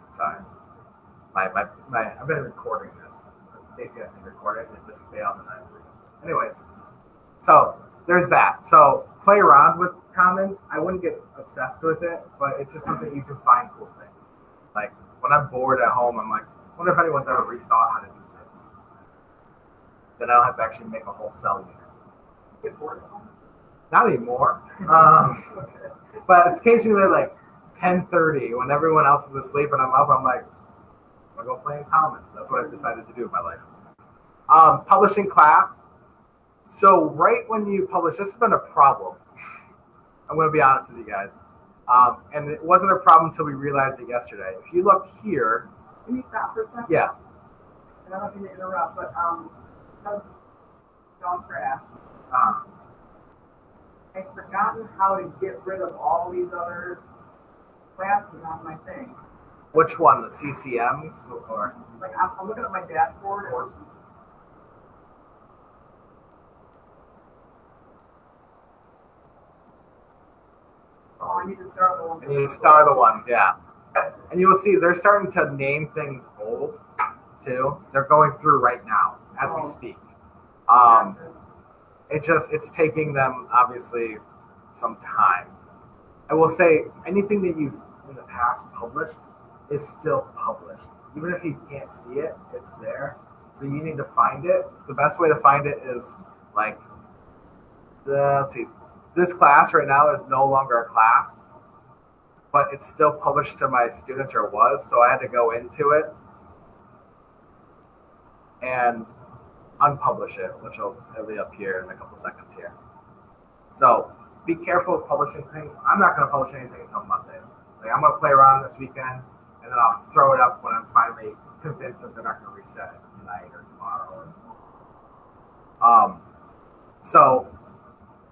Sorry. I've been recording this. Stacey asked me to record it, and it just failed. Anyways, so there's that. So play around with commons. I wouldn't get obsessed with it, but it's just something you can find cool things. Like when I'm bored at home, I'm like, I wonder if anyone's ever rethought how to do this. Then I don't have to actually make a whole cell unit. You get bored at home? Not anymore. But it's occasionally like 10:30 when everyone else is asleep and I'm up. I'm like, I'm gonna go play in commons. That's what I've decided to do in my life. Publishing class. So right when you publish, this has been a problem. I'm going to be honest with you guys. And it wasn't a problem until we realized it yesterday. If you look here. Can you stop for a second? Yeah. And I don't mean to interrupt, but because John crashed, I've forgotten how to get rid of all these other classes on my thing. Which one? The CCMs? Or like I'm looking at my dashboard and I need to star the ones. And you star the ones, yeah. And you will see they're starting to name things old too. They're going through right now as we speak. It's taking them obviously some time. I will say anything that you've in the past published is still published. Even if you can't see it, it's there. So you need to find it. The best way to find it is like let's see. This class right now is no longer a class, but it's still published to my students, or was, so I had to go into it and unpublish it, which will be up here in a couple seconds here. So be careful of publishing things. I'm not going to publish anything until Monday. Like I'm going to play around this weekend, and then I'll throw it up when I'm finally convinced that they're not going to reset it tonight or tomorrow. So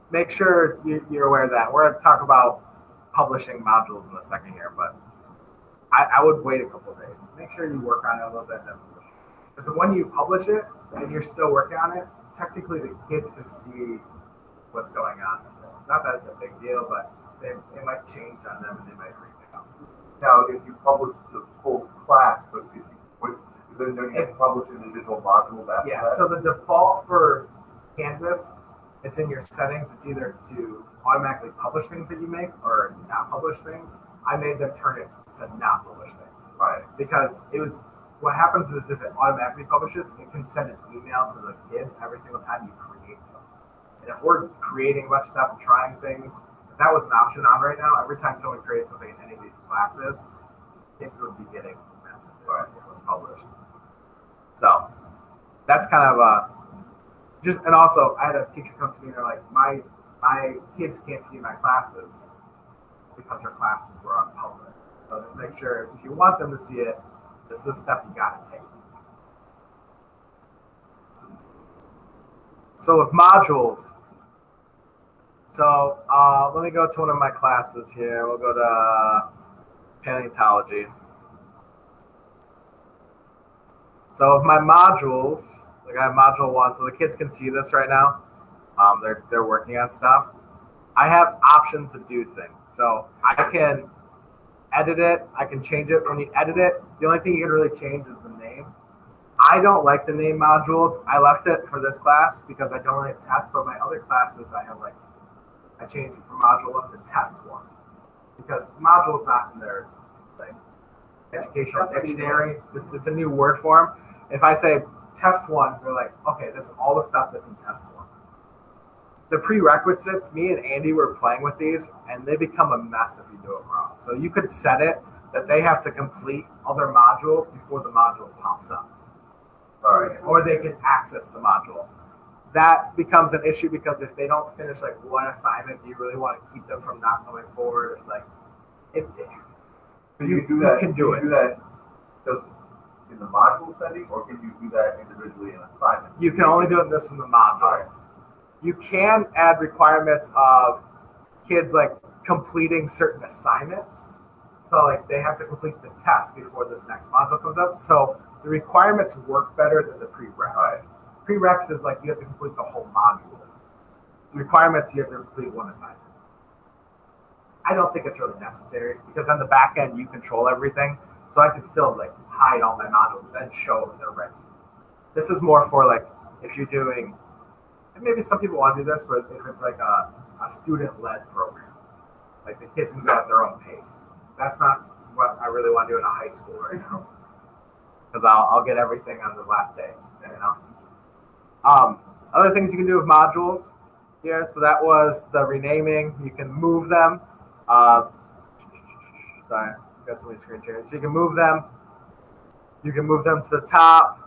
make sure you're aware of that. We're going to talk about publishing modules in a second here, but I would wait a couple of days. Make sure you work on it a little bit. Because when you publish it and you're still working on it, technically the kids can see what's going on still. Not that it's a big deal, but it might change on them and they might freak out. Now, if you publish the full class, but then you have to publish individual modules after that? Yeah, so the default for Canvas, it's in your settings. It's either to automatically publish things that you make or not publish things. I made them turn it to not publish things. Right. Because what happens is if it automatically publishes, it can send an email to the kids every single time you create something. And if we're creating a bunch of stuff and trying things, if that was an option on right now, every time someone creates something in any of these classes, kids would be getting messages if it was published. So that's kind of and also I had a teacher come to me and they're like, my kids can't see my classes. It's because their classes were unpublished. So just make sure if you want them to see it, this is the step you got to take. So with modules, let me go to one of my classes here. We'll go to paleontology. So with my modules, like I have module 1, so the kids can see this right now. They're working on stuff. I have options to do things. So I can edit it. I can change it. When you edit it, the only thing you can really change is the name. I don't like the name modules. I left it for this class because I don't like tests, but my other classes I changed it from module 1 to test 1 because module is not in their educational dictionary. It's a new word for them. If I say test 1, they're like, okay, this is all the stuff that's in test 1. The prerequisites, me and Andy were playing with these, and they become a mess if you do it wrong. So you could set it that they have to complete other modules before the module pops up. All right. Or they can access the module. That becomes an issue because if they don't finish one assignment, do you really want to keep them from not going forward? You can do that just in the module setting, or can you do that individually in assignment? You can only do this in the module. Right. You can add requirements of kids completing certain assignments. So they have to complete the test before this next module comes up. So the requirements work better than the prereqs. Right. Prereqs is you have to complete the whole module. The requirements, you have to complete one assignment. I don't think it's really necessary because on the back end, you control everything. So I can still like hide all my modules, then show them they're ready. This is more for like if you're doing, and maybe some people want to do this, but if it's like a student-led program, like the kids can go at their own pace. That's not what I really want to do in a high school right now, because I'll get everything on the last day, you know. Other things you can do with modules here. So that was the renaming. You can move them. Sorry, got so many screens here. So you can move them. You can move them to the top,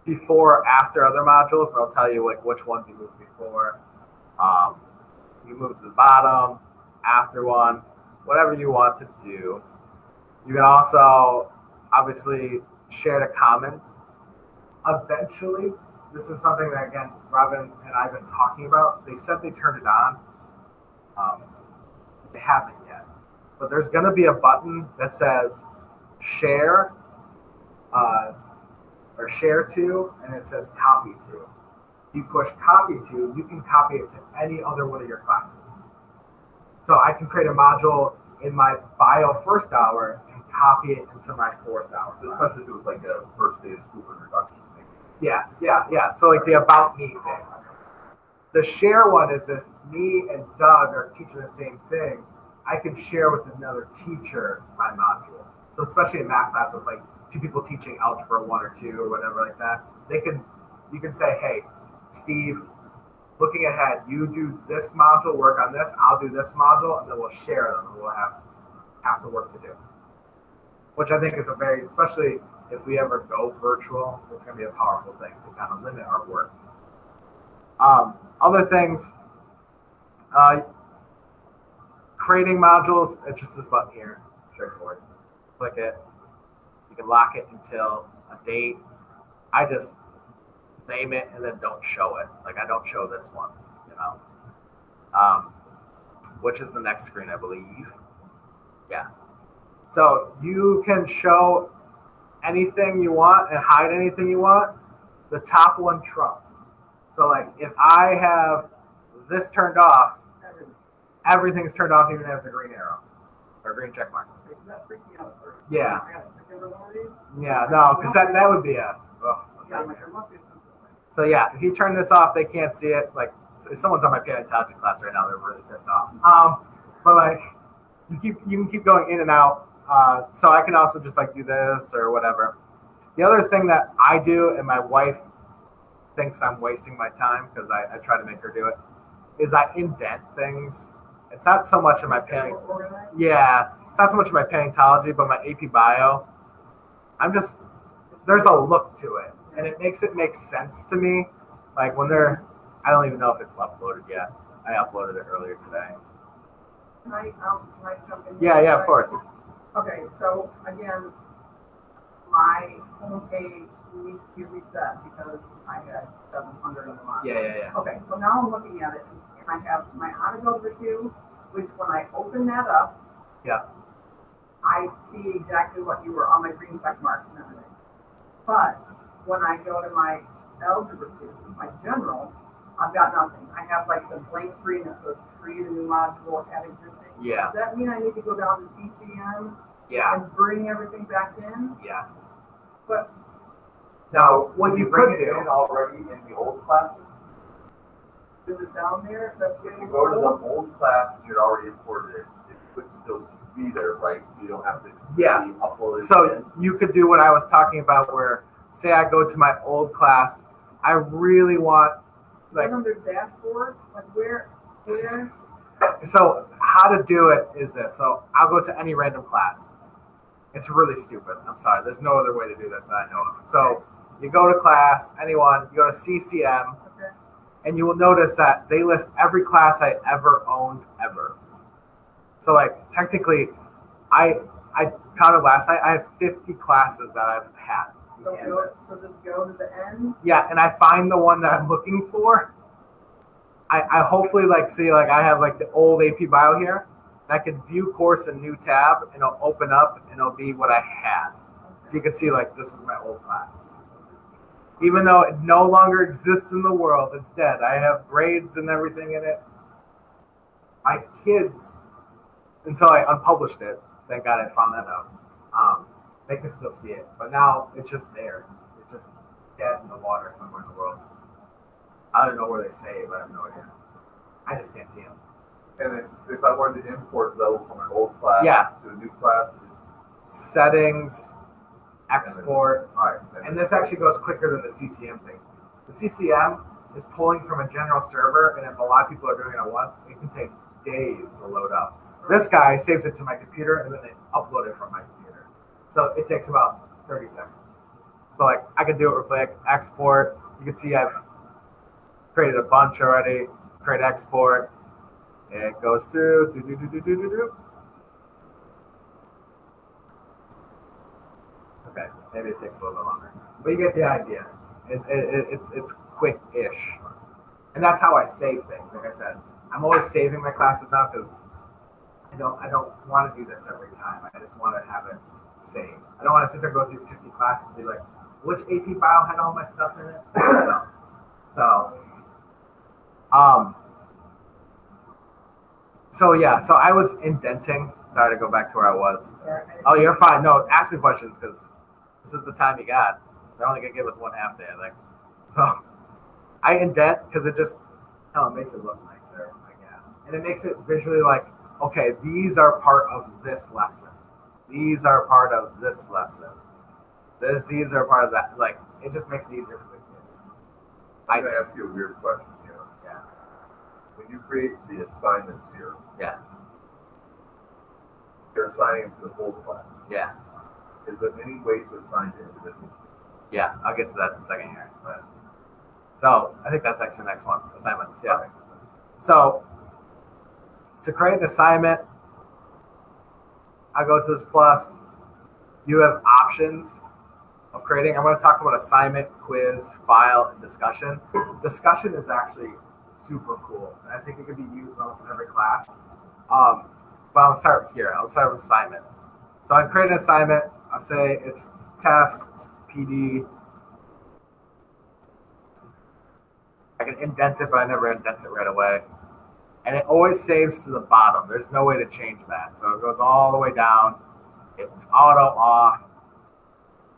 before, or after other modules, and I'll tell you like which ones you move before. You move to the bottom, after one, whatever you want to do. You can also obviously share the comments. Eventually, this is something that again Robin and I've been talking about. They said they turned it on. They haven't yet, but there's going to be a button that says share. Or share to, and it says copy to. If you push copy to, you can copy it to any other one of your classes. So I can create a module in my bio first hour and copy it into my fourth hour. This has to do with like a first day of school introduction thing. Yes, yeah. So like the about me thing. The share one is if me and Doug are teaching the same thing, I can share with another teacher my module. So especially in math class with like two people teaching algebra 1 or 2 or whatever like that, you can say, hey, Steve, looking ahead, you do this module, work on this, I'll do this module, and then we'll share them and we'll have the work to do. Which I think is a very, especially if we ever go virtual, it's going to be a powerful thing to kind of limit our work. Other things, creating modules, it's just this button here, straightforward. Click it. You can lock it until a date. I just name it and then don't show it. Like I don't show this one, you know, which is the next screen, I believe. Yeah. So you can show anything you want and hide anything you want. The top one trumps. So like if I have this turned off, everything's turned off even if there's a green arrow or green check mark. That freaked me out at first. Yeah. I gotta pick every one of these. Yeah, no, because that would be a. Yeah, I'm like, there must be something. So yeah, if you turn this off, they can't see it. Like if someone's on my paleontology class right now, they're really pissed off. But like you can keep going in and out. So I can also just like do this or whatever. The other thing that I do, and my wife thinks I'm wasting my time because I try to make her do it, is I indent things. It's not so much in my Organized? Yeah, it's not so much in my paleontology, but my AP Bio. There's a look to it, and it makes sense to me. Like when I don't even know if it's uploaded yet. I uploaded it earlier today. Can I jump in? Yeah, of course. Okay, so again, my homepage needs to be reset because I had 700 on the line. Yeah. Okay, so now I'm looking at it, and I have my Honors Algebra 2, which when I open that up, Yeah. I see exactly what you were on my green check marks and everything. But when I go to my Algebra 2, my general, I've got nothing. I have like the blank screen that says create a new module, add existing. Yeah. Does that mean I need to go down to CCM Yeah. and bring everything back in? Yes. But Now, what you bring could it do. in already in the old classes. is it down there? That's If getting you go to the old? old class and you're already imported it, it would still be there, right? So you don't have to Yeah. upload it So again. you could do what I was talking about, where say I go to my old class, I really want like. Is it under dashboard? Like where? So how to do it is this. So I'll go to any random class. It's really stupid. I'm sorry. There's no other way to do this that I know of. So you go to class, anyone, you go to CCM, Okay. and you will notice that they list every class I ever owned ever. So like technically, I counted last night. I have 50 classes that I've had. in Canvas. So just go to the end. Yeah, and I find the one that I'm looking for. I hopefully like see like I have like the old AP Bio here. And I can view course in new tab, and it'll open up and it'll be what I had. So you can see like this is my old class. Even though it no longer exists in the world, it's dead. I have grades and everything in it. My kids, until I unpublished it, thank God I found that out. they can still see it. But now it's just there. It's just dead in the water somewhere in the world. I don't know where they say it, but I have no idea. I just can't see them. And then if I wanted to import though from an old class Yeah. to the new class, Settings, export, all right. and this actually goes quicker than the CCM thing. The CCM is pulling from a general server, and if a lot of people are doing it at once, it can take days to load up. This guy saves it to my computer, and then they upload it from my computer. So it takes about 30 seconds. So like I can do it real quick, export. You can see I've created a bunch already. Create export. It goes through. Okay, maybe it takes a little bit longer, but you get the idea. It's quick-ish, and that's how I save things. Like I said, I'm always saving my classes now because I don't want to do this every time. I just want to have it saved. I don't want to sit there and go through 50 classes and be like, which AP Bio had all my stuff in it? No. So I was indenting. Sorry to go back to where I was. Oh, you're fine. No, ask me questions because this is the time you got. They're only gonna give us one half day, I think. So I indent because it makes it look nicer, I guess, and it makes it visually like, okay, these are part of this lesson. These are part of this lesson. These are part of that. Like it just makes it easier for the kids. I'm gonna ask you a weird question here. Yeah. When you create the assignments here, Yeah. you're assigning them to the whole class. Yeah. Is there any way to assign to individuals? Yeah, I'll get to that in a second here. But so I think that's actually the next one. Assignments. Yeah. Okay. So to create an assignment, I go to this plus. You have options of creating. I'm going to talk about assignment, quiz, file, and discussion. Discussion is actually super cool, and I think it could be used in almost every class. But I'll start here. I'll start with assignment. So I create an assignment. I'll say it's tests, PD. I can indent it, but I never indent it right away. And it always saves to the bottom. There's no way to change that. So it goes all the way down. It's auto off.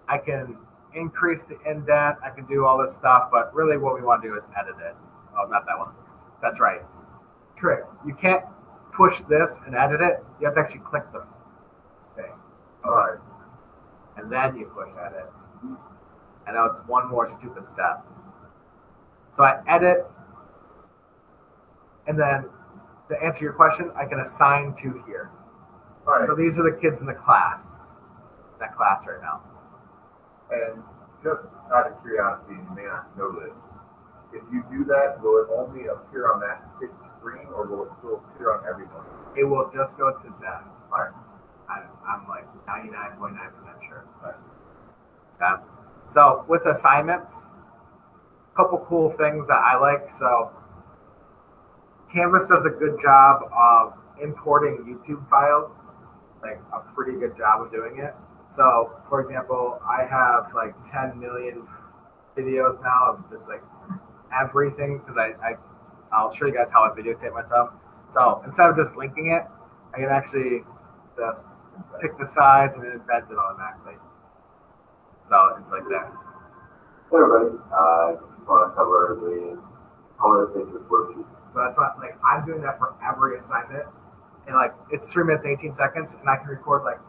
I can increase the indent. I can do all this stuff, but really what we want to do is edit it. Oh, not that one. That's right. Trick. You can't push this and edit it. You have to actually click the thing. All right. And then you push edit. I know it's one more stupid step. So I edit, and then to answer your question, I can assign to here. All right. So these are the kids in the class, that class right now. And just out of curiosity, you may not know this. If you do that, will it only appear on that kid's screen, or will it still appear on everyone? It will just go to them. All right. I'm like 99.9% sure. Right. Okay. So with assignments, a couple cool things that I like. So Canvas does a good job of importing YouTube files, like a pretty good job of doing it. So for example, I have like 10 million videos now of just like everything because I'll show you guys how I videotape myself. So instead of just linking it, I can actually just pick the sides and embed it automatically. So it's like that. Hey everybody, just want to cover the HomeSpaces worksheet. So that's what like I'm doing that for every assignment, and like it's 3 minutes and 18 seconds, and I can record like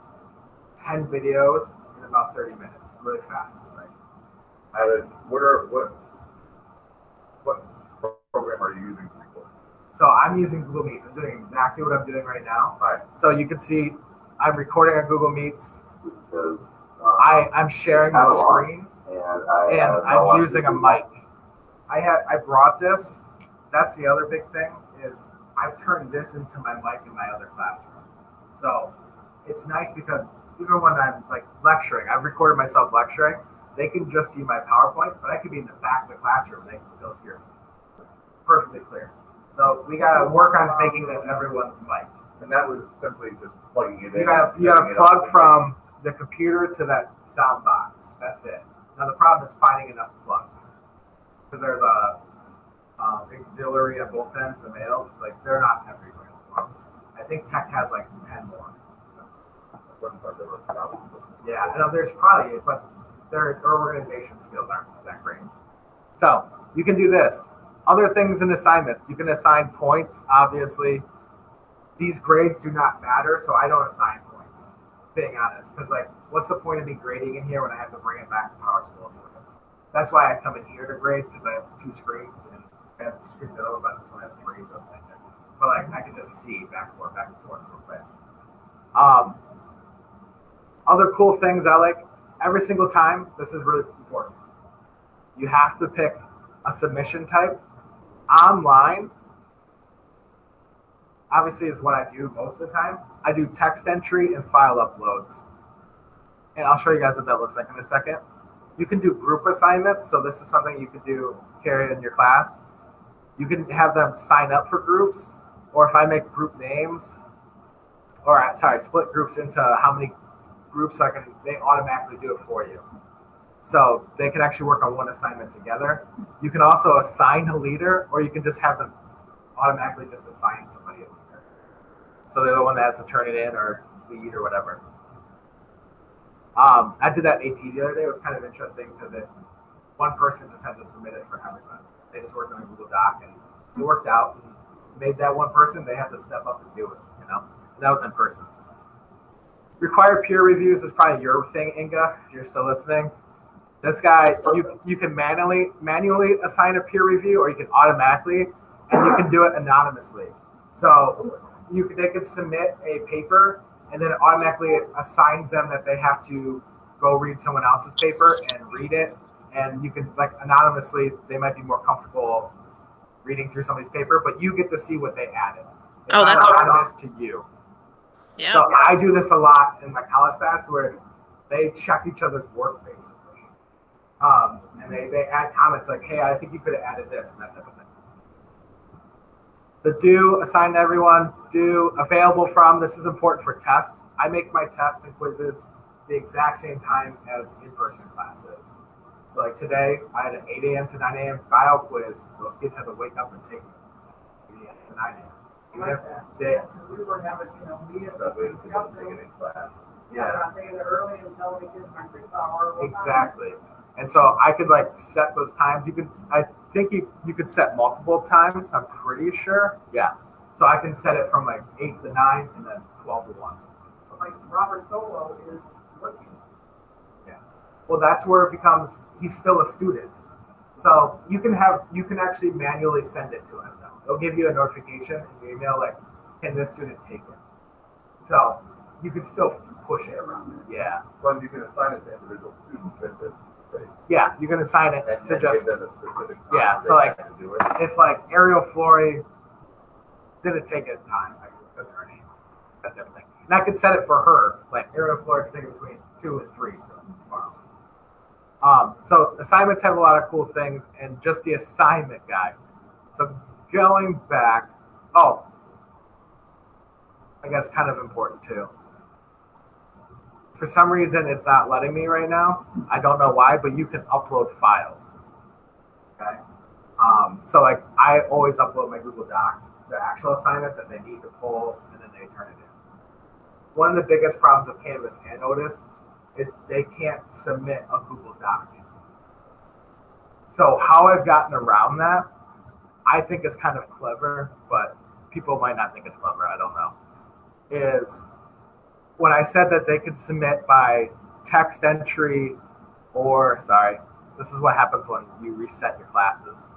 10 videos in about 30 minutes, really fast. Right? What program are you using to record? So I'm using Google Meets. I'm doing exactly what I'm doing right now. All right. So you can see I'm recording on Google Meets. Because I'm sharing the screen, and I'm using a mic. I brought this. That's the other big thing is I've turned this into my mic in my other classroom. So it's nice because even when I'm like lecturing, I've recorded myself lecturing. They can just see my PowerPoint, but I could be in the back of the classroom. They can still hear me perfectly clear. So we gotta work on making this everyone's mic. And that was simply just plugging it in. You gotta plug from the computer to that sound box. That's it. Now the problem is finding enough plugs because they're the auxiliary at both ends, the males. Like they're not everywhere. I think Tech has like 10 more. So Wouldn't have ever found it. Yeah, I know there's probably, but their organization skills aren't that great. So you can do this. Other things in assignments, you can assign points. Obviously, these grades do not matter, so I don't assign points. Being honest, because like, what's the point of me grading in here when I have to bring it back to Power School? That's why I come in here to grade, because I have 2 screens and I have screens at home, but this one I have 3, so it's nicer. But like, I can just see back and forth real quick. Other cool things I like, every single time, this is really important. You have to pick a submission type. Online, obviously, is what I do most of the time. I do text entry and file uploads. And I'll show you guys what that looks like in a second. You can do group assignments. So this is something you can do, carry in your class. You can have them sign up for groups, or if I make group names, or sorry, split groups into how many groups they automatically do it for you. So they can actually work on one assignment together. You can also assign a leader, or you can just have them automatically just assign somebody a leader. So they're the one that has to turn it in or lead or whatever. I did that AP the other day. It was kind of interesting because one person just had to submit it for everybody. They just worked on a Google Doc and it worked out and made that one person, they had to step up and do it, you know? And that was in person. Required peer reviews is probably your thing, Inga, if you're still listening. This guy, you can manually assign a peer review, or you can automatically, and you can do it anonymously. So they could submit a paper, and then it automatically assigns them that they have to go read someone else's paper and read it. And you can, like, anonymously, they might be more comfortable reading through somebody's paper, but you get to see what they added. It's not anonymous to you. Yeah. So I do this a lot in my college class where they check each other's work, basically. And they add comments like, hey, I think you could have added this, and that type of thing. The due, assigned to everyone, due, available from, this is important for tests. I make my tests and quizzes the exact same time as in-person classes. So like today, I had an 8 a.m. to 9 a.m. bio quiz. Those kids had to wake up and take it 8 a.m. to 9 a.m. We were having, we had That way it's discussed taken in class. Yeah, we're not taking it early and telling the kids my 6 hour. Exactly. And so I could like set those times. I think you could set multiple times. I'm pretty sure. Yeah. So I can set it from like 8 to 9 and then 12 to 1. But like Robert Solo is working. Yeah. Well, that's where it becomes, he's still a student. So you can actually manually send it to him though. It'll give you a notification in your email like, can this student take it? So you can still push it around. Yeah. Well, you can assign it to individual students. Yeah, you can assign it And to just give them a specific time yeah. So they like have to do it. if like Ariel Flory didn't take it time, I could put her name, that type of thing. And I could set it for her. Like Ariel Flory could take it between 2 and 3 tomorrow. So assignments have a lot of cool things, and just the assignment guide. So going back, I guess kind of important too. For some reason, it's not letting me right now. I don't know why, but you can upload files. Okay. So like I always upload my Google Doc, the actual assignment that they need to pull, and then they turn it in. One of the biggest problems with Canvas and Otis is they can't submit a Google Doc. So how I've gotten around that, I think is kind of clever, but people might not think it's clever. I don't know. Is when I said that they could submit by text entry this is what happens when you reset your classes.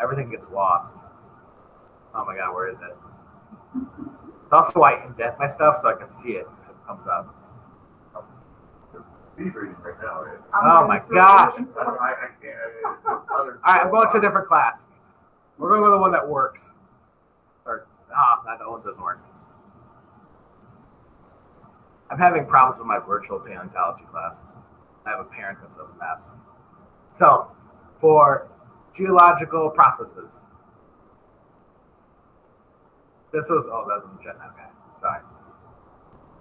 Everything gets lost. Oh my God, where is it? It's also why I indent my stuff so I can see it if it comes up. Speed reading right now, right? Oh my gosh. I can't. All All right, I'm going to a different class. We're going with the one that works. That one doesn't work. I'm having problems with my virtual paleontology class. I have a parent that's a mess. So, for geological processes, that was a GenNet guy. Sorry.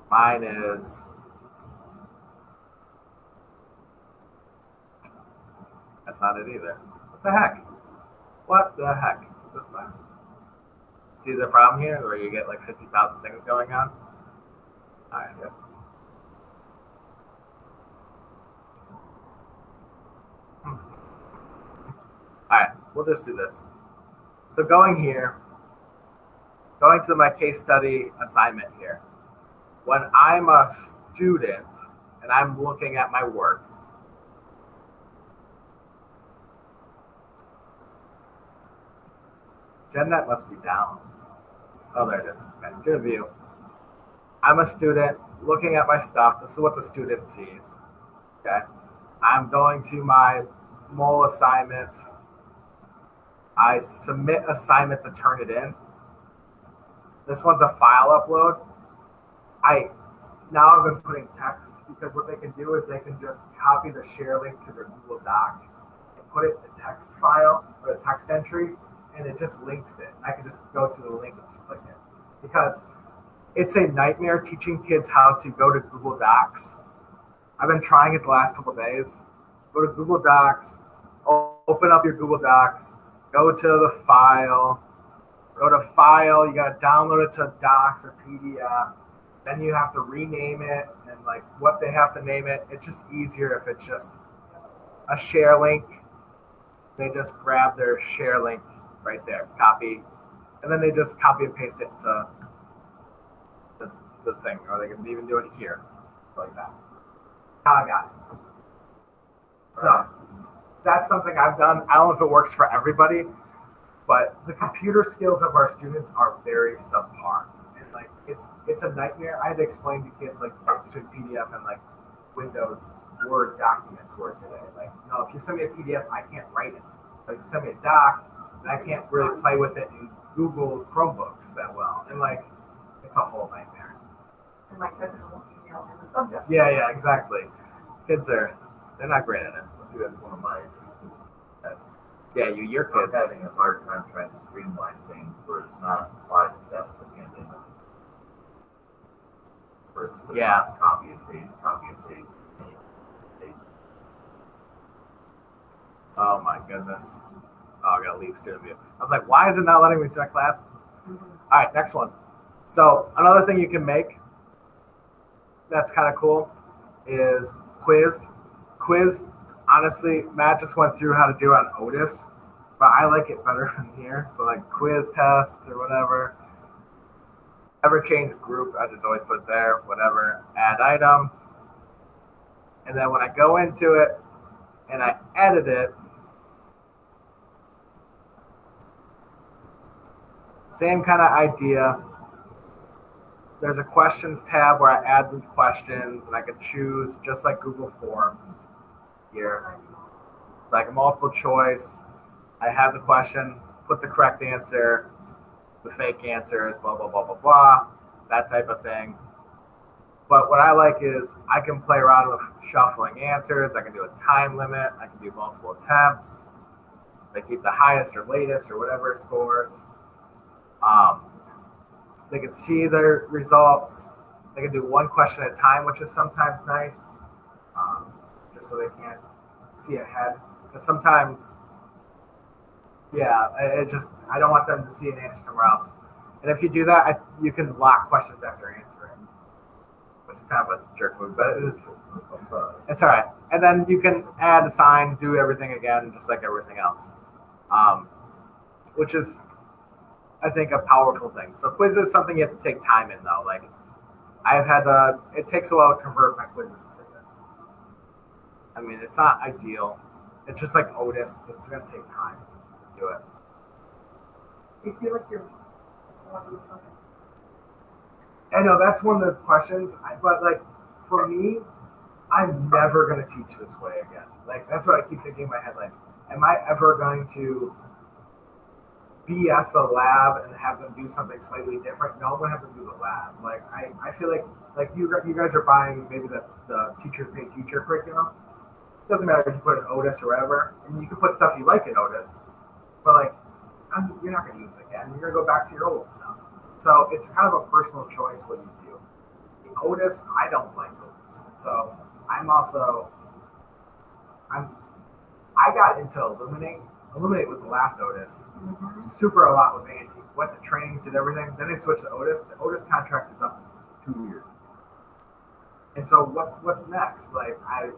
Mine is, that's not it either. What the heck? What the heck? It's this mess. See the problem here where you get like 50,000 things going on? All right. Yep. we'll just do this. So going to my case study assignment here. When I'm a student and I'm looking at my work, GenNet must be down. Oh, there it is. Okay, student view. I'm a student looking at my stuff. This is what the student sees. Okay. I'm going to my mole assignment. I submit assignment to turn it in. This one's a file upload. Now I've been putting text because what they can do is they can just copy the share link to their Google Doc and put it in the text file or the text entry, and it just links it. I can just go to the link and just click it. Because it's a nightmare teaching kids how to go to Google Docs. I've been trying it the last couple of days. Go to Google Docs, open up your Google Docs, go to the file, you gotta download it to Docs or PDF. Then you have to rename it and like what they have to name it. It's just easier if it's just a share link. They just grab their share link right there, copy, and then they just copy and paste it to the thing, or they can even do it here, like that. Now I got it. So that's something I've done. I don't know if it works for everybody, but the computer skills of our students are very subpar. And like it's a nightmare. I had to explain to kids like PDF and like Windows Word documents were today. Like, no, if you send me a PDF, I can't write it. Like, you send me a doc, and I can't really play with it in Google Chromebooks that well. And like, it's a whole nightmare. And my technical email in the subject. Yeah, exactly. Kids they're not great at it. See, that's one of my. Yeah, your I'm kids. having a hard time trying to streamline things where it's not 5 steps at the end of it. Where it's Yeah. Copy and paste. Oh my goodness. Oh, I gotta leave student view. I was like, why is it not letting me select classes? Mm-hmm. All right, next one. So another thing you can make that's kind of cool is quiz. Quiz, honestly, Matt just went through how to do it on Otis, but I like it better than here. So like quiz test or whatever. Ever change group, I just always put it there, whatever. Add item. And then when I go into it and I edit it, same kind of idea. There's a questions tab where I add the questions and I can choose just like Google Forms here, like a multiple choice. I have the question, put the correct answer, the fake answers, blah, blah, blah, blah, blah, that type of thing. But what I like is I can play around with shuffling answers. I can do a time limit. I can do multiple attempts. They keep the highest or latest or whatever scores. They can see their results. They can do one question at a time, which is sometimes nice, just so they can't see ahead. Because sometimes, I don't want them to see an answer somewhere else. And if you do that, you can lock questions after answering, which is kind of a jerk move, but it's all right. And then you can add, assign, do everything again, just like everything else, which is, I think, a powerful thing. So quiz is something you have to take time in, though. Like, it takes a while to convert my quizzes to this. I mean, it's not ideal. It's just like Otis. It's going to take time to do it. You feel like you're watching something. I know that's one of the questions, but like for me, I'm never going to teach this way again. Like, that's what I keep thinking in my head. Like, am I ever going to BS a lab and have them do something slightly different? No, I'm going to have them do the lab. Like, I feel like you guys are buying maybe the teacher pay teacher curriculum. It doesn't matter if you put in Otis or whatever, and you can put stuff you like in Otis, but like, you're not going to use it again. You're going to go back to your old stuff. So it's kind of a personal choice what you do. The Otis, I don't like Otis. So I got into Illuminate. Illuminate was the last Otis. Mm-hmm. Super a lot with Andy. Went to trainings, did everything. Then they switched to Otis. The Otis contract is up in 2 years. And so what's next? Like I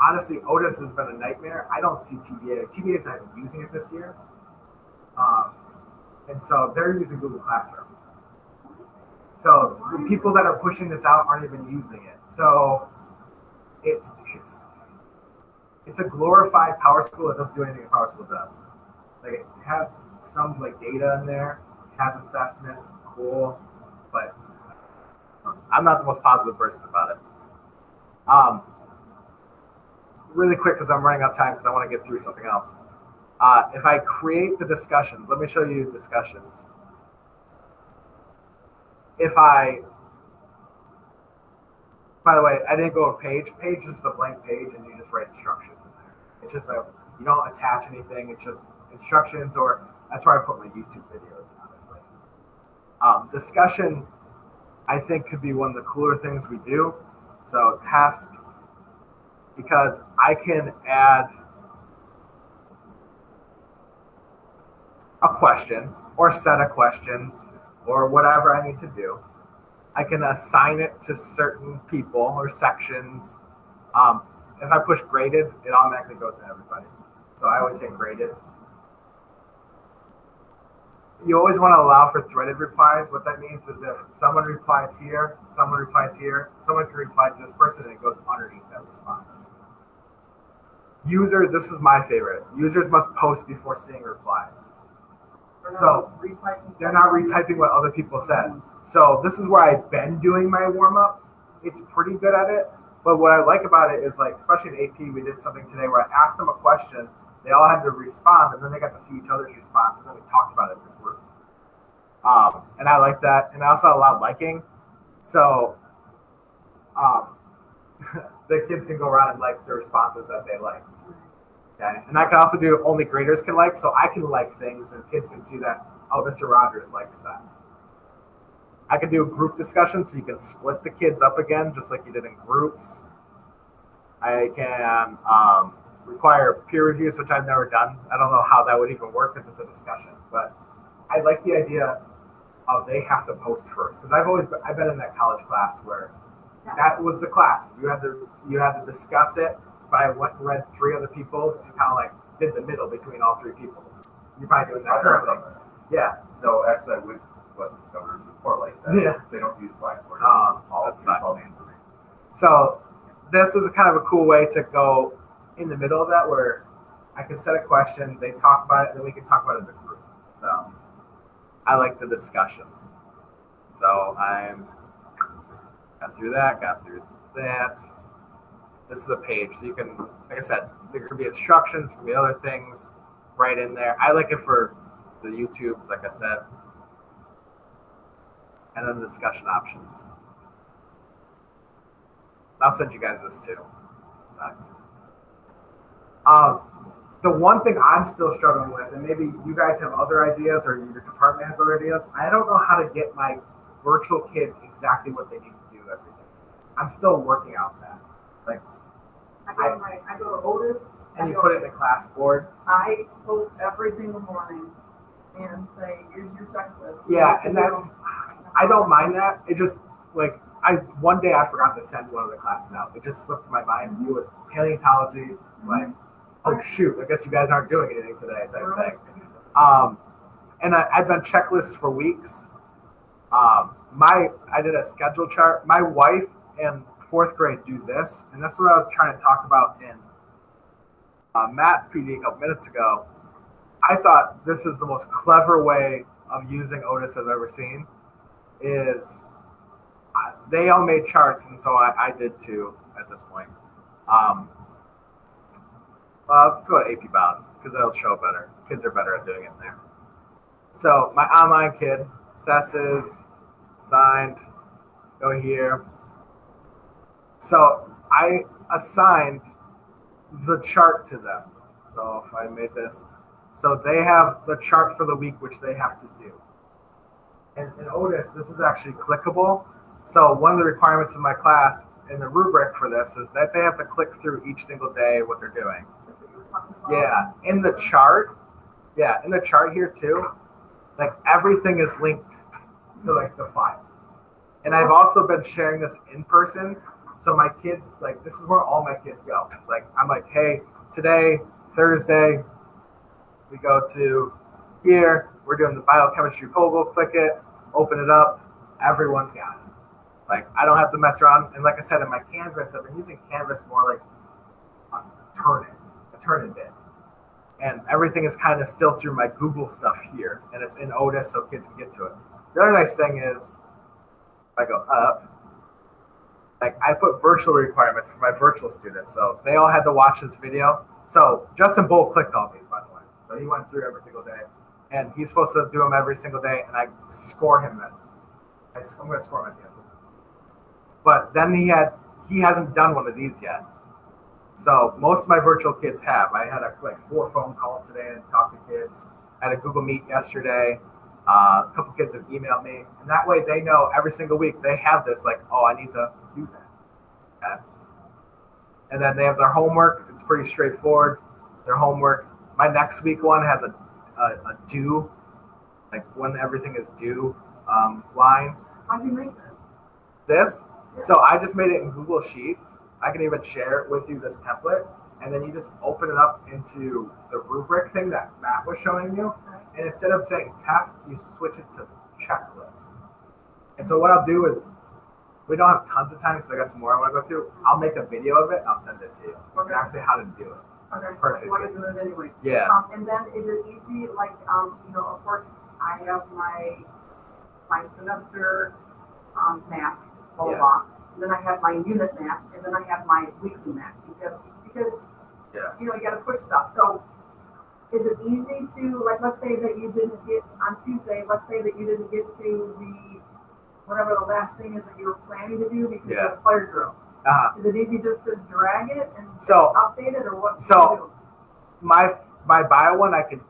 honestly, Otis has been a nightmare. I don't see TBA. TBA's not even using it this year. And so they're using Google Classroom. So the people that are pushing this out aren't even using it. So it's a glorified PowerSchool that doesn't do anything that PowerSchool does. Like it has some like data in there, it has assessments, cool, but I'm not the most positive person about it. Really quick because I'm running out of time because I want to get through something else. If I create the discussions, let me show you discussions. By the way, I didn't go with page. Page is just a blank page and you just write instructions in there. It's just you don't attach anything. It's just instructions, or that's where I put my YouTube videos, honestly. Discussion, I think, could be one of the cooler things we do. So task, because I can add a question or set of questions or whatever I need to do. I can assign it to certain people or sections. If I push graded, it automatically goes to everybody. So I always hit graded. You always want to allow for threaded replies. What that means is if someone replies here, someone can reply to this person and it goes underneath that response. Users, this is my favorite. Users must post before seeing replies. So they're not retyping what other people said. So this is where I've been doing my warm-ups. It's pretty good at it. But what I like about it is, like, especially in AP, we did something today where I asked them a question. They all had to respond, and then they got to see each other's response, and then we talked about it as a group. And I like that. And I also allowed liking. So the kids can go around and like the responses that they like. Okay. And I can also do only graders can like, so I can like things and kids can see that, oh, Mr. Rogers likes that. I can do group discussions so you can split the kids up again, just like you did in groups. I can require peer reviews, which I've never done. I don't know how that would even work because it's a discussion, but I like the idea of they have to post first, because I've been in that college class where that was the class. You had to discuss it. But I went and read 3 other people's and kind of like did the middle between all 3 people's. You're probably doing that currently. Yeah. No, actually, I wish Western governors report like that. Yeah. They don't use Blackboard. That sucks. So this is a kind of a cool way to go in the middle of that, where I can set a question, they talk about it, and then we can talk about it as a group. So I like the discussion. So got through that. This is the page. So you can, like I said, there can be instructions, there can be other things right in there. I like it for the YouTubes, like I said. And then the discussion options. I'll send you guys this too. It's not. The one thing I'm still struggling with, and maybe you guys have other ideas or your department has other ideas, I don't know how to get my virtual kids exactly what they need to do every day. I'm still working out that. Like, I go to Otis. And you put it in the class board. I post every single morning and say, here's your checklist. Yeah, and that's, I don't mind that. It just, like, one day I forgot to send one of the classes out. It just slipped my mind. It was paleontology, like, oh shoot, I guess you guys aren't doing anything today, type thing. And I've done checklists for weeks. I did a schedule chart. My wife and 4th grade do this, and that's what I was trying to talk about in Matt's PD a couple minutes ago. I thought this is the most clever way of using Otis I've ever seen. Is they all made charts, and so I did too at this point. Let's go to AP Bound because that'll show better. Kids are better at doing it there. So my online kid, assesses, signed, go here. So I assigned the chart to them. So if I made this, so they have the chart for the week, which they have to do. And in Otis, this is actually clickable. So one of the requirements of my class in the rubric for this is that they have to click through each single day what they're doing. Yeah, in the chart here too, like everything is linked to like the file. And I've also been sharing this in person So my kids, like, this is where all my kids go. Like, I'm like, hey, today, Thursday, we go to here. We're doing the biochemistry poll. Click it, open it up. Everyone's got it. Like, I don't have to mess around. And like I said, in my Canvas, I've been using Canvas more like a turn-in bit. And everything is kind of still through my Google stuff here. And it's in Otis so kids can get to it. The other nice thing is, if I go up, like, I put virtual requirements for my virtual students. So they all had to watch this video. So Justin Bull clicked all these, by the way. So he went through every single day. And he's supposed to do them every single day. And I score him then. I'm going to score him at the end. But then he hasn't done one of these yet. So most of my virtual kids have. I had like 4 phone calls today and talked to kids. I had a Google Meet yesterday. A couple kids have emailed me. And that way they know every single week they have this, like, oh, I need to do that. Okay. And then they have their homework. It's pretty straightforward. Their homework. My next week one has a due, like when everything is due line. How'd you make that? This? So I just made it in Google Sheets. I can even share it with you, this template. And then you just open it up into the rubric thing that Matt was showing you. And instead of saying test, you switch it to checklist. And so what I'll do is, we don't have tons of time because I got some more I want to go through. I'll make a video of it and I'll send it to you. Exactly how to do it. Okay. Perfect. I want to do it anyway. Yeah. And then is it easy, like, of course, I have my semester map, blah, blah, blah. Then I have my unit map, and then I have my weekly map because you got to push stuff. So is it easy to, like, let's say that you didn't get on Tuesday, let's say that you didn't get to the whatever the last thing is that you were planning to do because you had a fire drill. Is it easy just to drag it and update it, or what? So my bio one, I could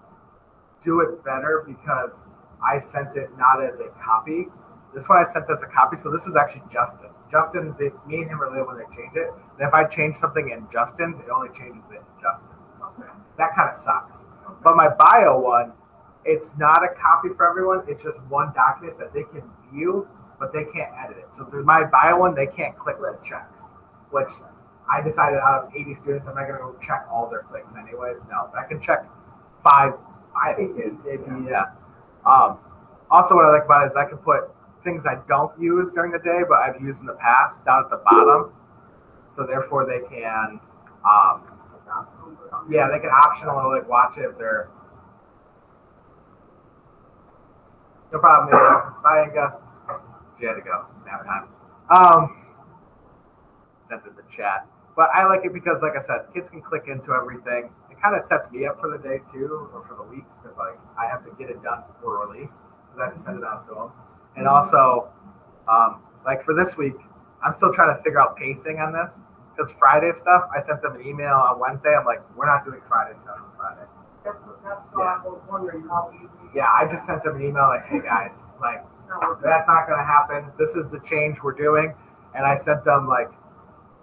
do it better because I sent it not as a copy. This one I sent as a copy, so this is actually Justin's. Justin's, me and him are live when they change it. And if I change something in Justin's, it only changes it in Justin's. Okay. That kind of sucks. Okay. But my bio one, it's not a copy for everyone. It's just one document that they can view, but they can't edit it. So through my bio one, they can't click the checks, which I decided out of 80 students, I'm not going to go check all their clicks anyways. No, I can check 5 kids. Yeah. Also, what I like about it is I can put things I don't use during the day, but I've used in the past down at the bottom. So therefore they can, they can optionally like watch it if they're, no problem. Bye, Inga. She had to go. Nap time. Sent in the chat. But I like it because, like I said, kids can click into everything. It kind of sets me up for the day too, or for the week, because like I have to get it done early because I have to send it out to them. And also, like for this week, I'm still trying to figure out pacing on this because Friday stuff, I sent them an email on Wednesday. I'm like, we're not doing Friday stuff on Friday. That's what I was wondering, how easy. Yeah, I just sent them an email like, hey guys, like, that's not going to happen. This is the change we're doing. And I sent them like,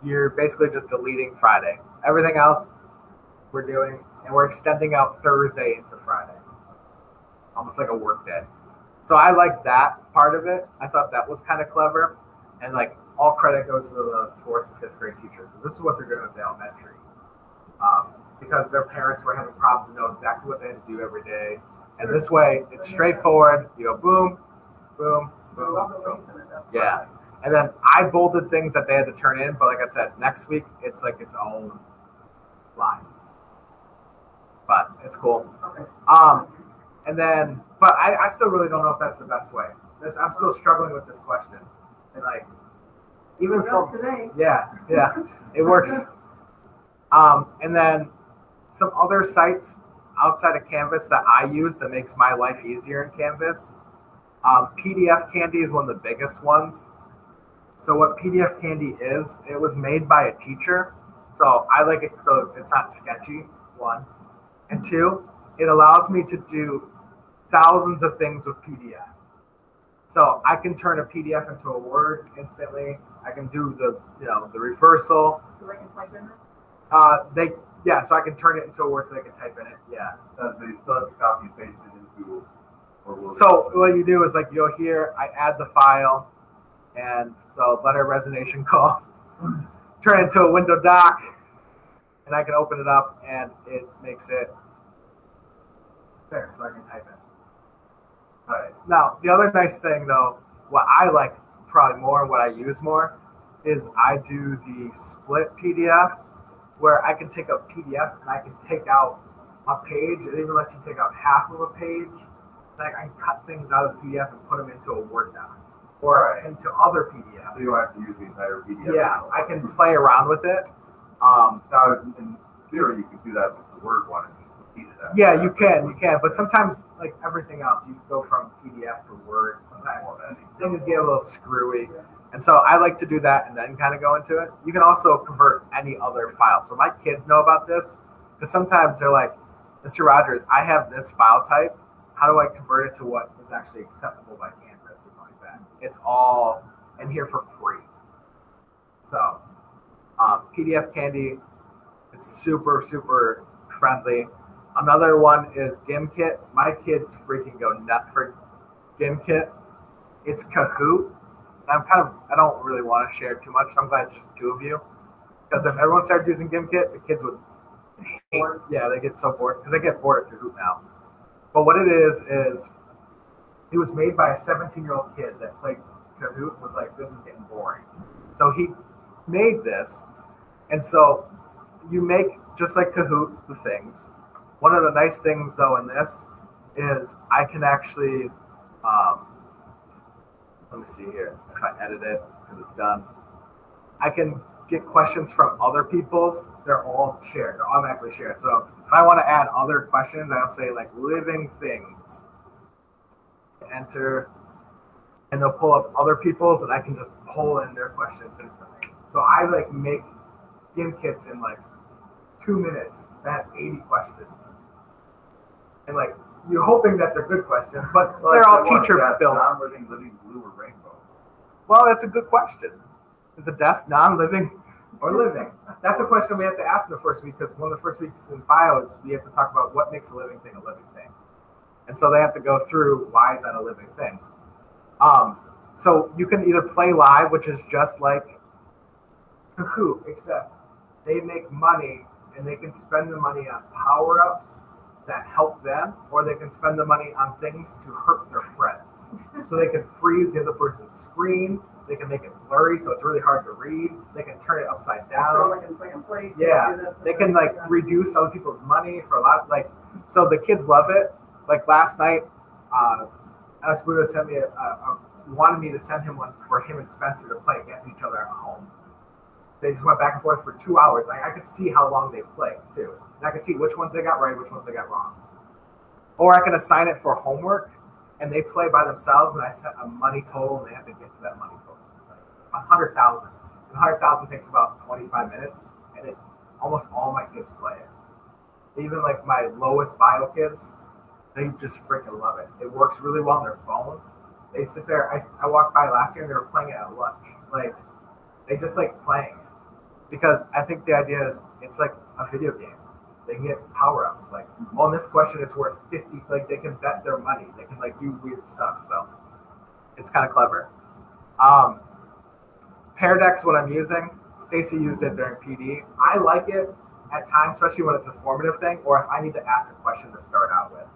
you're basically just deleting Friday. Everything else we're doing, and we're extending out Thursday into Friday. Almost like a work day. So I like that part of it. I thought that was kind of clever. And like all credit goes to the 4th and 5th grade teachers because this is what they're doing with the elementary. Because their parents were having problems to know exactly what they had to do every day. And this way, it's straightforward. You go boom, boom, boom. Yeah. And then I bolded things that they had to turn in. But like I said, next week, it's like its own line. But it's cool. Okay. And then, but I still really don't know if that's the best way. I'm still struggling with this question. And like, even from today. Yeah, it works. And then some other sites outside of Canvas that I use that makes my life easier in Canvas. PDF Candy is one of the biggest ones. So what PDF Candy is, it was made by a teacher. So I like it so it's not sketchy, 1. And 2, it allows me to do thousands of things with PDFs. So I can turn a PDF into a Word instantly. I can do the reversal. So they can type in it? So I can turn it into a Word so they can type in it. Yeah. They still have to copy and paste it into. So what you do is like you go here, I add the file, and so letter resignation call. turn it into a window dock, and I can open it up, and it makes it there, so I can type it. Right. Now, the other nice thing, though, what I like probably more and what I use more is I do the split PDF, where I can take a PDF and I can take out a page. It even lets you take out half of a page. Like I can cut things out of the PDF and put them into a Word doc or into other PDFs. So you don't have to use the entire PDF. Yeah, I can play around with it. Now, in theory, you could do that with the Word one and just repeat it. After Yeah, that. you can. But sometimes, like everything else, you go from PDF to Word. Sometimes things get a little screwy. And so I like to do that and then kind of go into it. You can also convert any other file. So my kids know about this because sometimes they're like, Mr. Rogers, I have this file type. How do I convert it to what is actually acceptable by Canvas or something like that? It's all in here for free. So PDF Candy, it's super, super friendly. Another one is GimKit. My kids freaking go nuts for GimKit. It's Kahoot. I don't really want to share too much. So I'm glad it's just two of you. Because if everyone started using GimKit, the kids would hate. Yeah, they get so bored because they get bored at Kahoot now. But what it is it was made by a 17-year-old kid that played Kahoot and was like, this is getting boring. So he made this. And so you make, just like Kahoot, the things. One of the nice things, though, in this is I can actually, let me see here, if I edit it, because it's done. I can get questions from other people's. They're all shared. They're automatically shared. So if I want to add other questions, I'll say like living things. Enter, and they'll pull up other people's, and I can just pull in their questions instantly. So I like make GimKits in like 2 minutes that have 80 questions. And like you're hoping that they're good questions, but they're all teacher built. Non-living, living, blue, or rainbow. Well, that's a good question. Is a desk non-living or living? That's a question we have to ask in the first week because one of the first weeks in bio is we have to talk about what makes a living thing a living thing. And so they have to go through why is that a living thing. So you can either play live, which is just like Kahoot, except they make money and they can spend the money on power-ups that help them, or they can spend the money on things to hurt their friends. So they can freeze the other person's screen. They can make it blurry so it's really hard to read. They can turn it upside down. Throw like in second place. Yeah, they can like reduce other people's money for a lot. Like, so the kids love it. Like last night, Alex Buda sent me wanted me to send him one for him and Spencer to play against each other at home. They just went back and forth for 2 hours. Like, I could see how long they played too, and I could see which ones they got right, which ones they got wrong. Or I can assign it for homework, and they play by themselves, and I set a money total, and they have to get to that money total. 100,000. 100,000 takes about 25 minutes, and almost all my kids play it. Even like my lowest bio kids, they just freaking love it. It works really well on their phone. They sit there. I walked by last year and they were playing it at lunch. Like, they just like playing it because I think the idea is it's like a video game. They can get power ups. Like, on this question, it's worth 50. Like, they can bet their money. They can like do weird stuff. So it's kind of clever. Pear Deck's what I'm using. Stacy used it during PD. I like it at times, especially when it's a formative thing, or if I need to ask a question to start out with.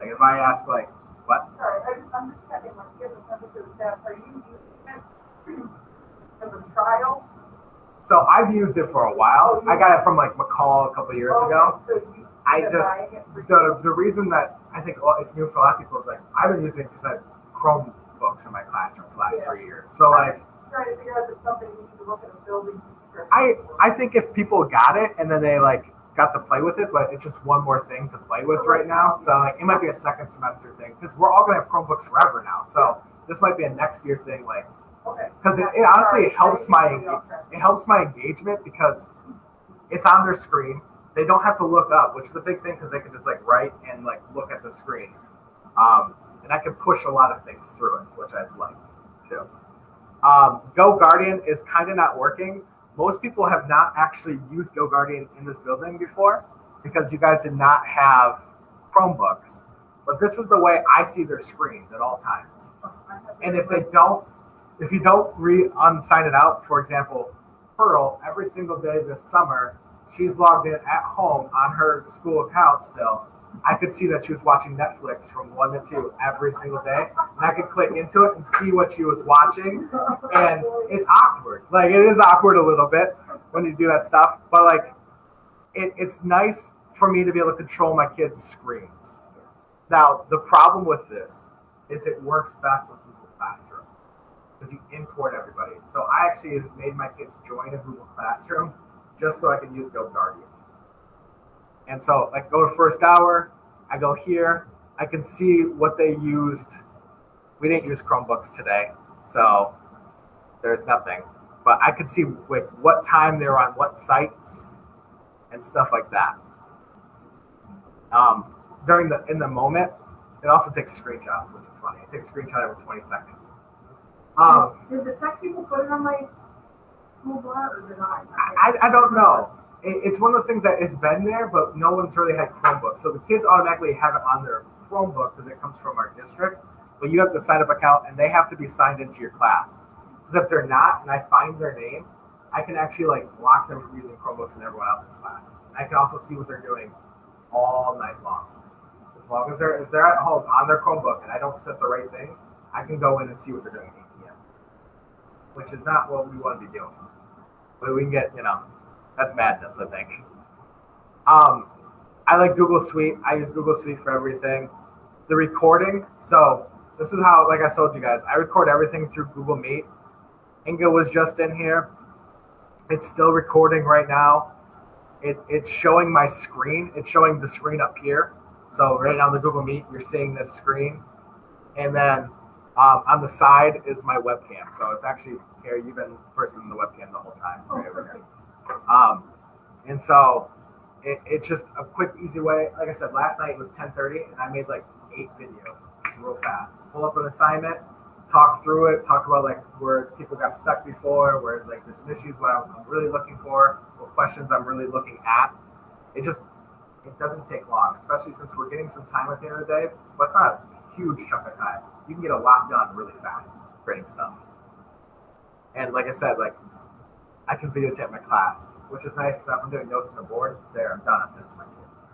Like if I ask like, what? Sorry, I'm just checking. When you give the temperature of staff, are you using it as a trial? So I've used it for a while. I got it from like McCall a couple years ago. So you I been just buying it for the reason that I think it's new for a lot of people is like I've been using it because I have Chromebooks in my classroom for the last 3 years. So like trying to figure out if it's something we need to look at a building subscription. I think if people got it and then they like got to play with it, but it's just one more thing to play with right now. So like it might be a second semester thing because we're all gonna have Chromebooks forever now. So this might be a next year thing, like because it honestly helps my engagement because it's on their screen. They don't have to look up, which is a big thing because they can just like write and like look at the screen. And I can push a lot of things through it, which I've liked too. Go Guardian is kind of not working. Most people have not actually used Go Guardian in this building before because you guys did not have Chromebooks. But this is the way I see their screens at all times. And if you don't unsign it out, for example, Pearl, every single day this summer, she's logged in at home on her school account still. I could see that she was watching Netflix from 1 to 2 every single day. And I could click into it and see what she was watching. And it's awkward. Like, it is awkward a little bit when you do that stuff. But, like, it's nice for me to be able to control my kids' screens. Now, the problem with this is it works best with Google Classroom because you import everybody. So I actually made my kids join a Google Classroom just so I can use GoGuardian. And so I go to first hour, I go here, I can see what they used. We didn't use Chromebooks today, so there's nothing. But I could see like what time they're on what sites and stuff like that. In the moment, it also takes screenshots, which is funny. It takes a screenshot every 20 seconds. Did the tech people put it on my school bar or did I don't know. It's one of those things that has been there, but no one's really had Chromebooks. So the kids automatically have it on their Chromebook because it comes from our district. But you have to sign up account, and they have to be signed into your class. Because if they're not, and I find their name, I can actually like block them from using Chromebooks in everyone else's class. And I can also see what they're doing all night long. As long as if they're at home on their Chromebook and I don't set the right things, I can go in and see what they're doing at 8 p.m. Which is not what we want to be doing. But we can get, that's madness, I think. I like Google Suite. I use Google Suite for everything. The recording, so this is how, like I told you guys, I record everything through Google Meet. Inga was just in here. It's still recording right now. It's showing my screen. It's showing the screen up here. So right now on the Google Meet, you're seeing this screen. And then on the side is my webcam. So it's actually here. You've been the person in the webcam the whole time. Oh, Right over perfect. here. And so it's just a quick, easy way. Like I said, last night it was 10:30, and I made like 8 videos. It's real fast. Pull up an assignment, talk through it, talk about like where people got stuck before, where like there's some issues, what I'm really looking for, what questions I'm really looking at. It doesn't take long, especially since we're getting some time at the end of the day, but it's not a huge chunk of time. You can get a lot done really fast grading stuff. And like I said, like I can videotape my class, which is nice because I'm doing notes on the board. There, I'm done. I sent it to my kids.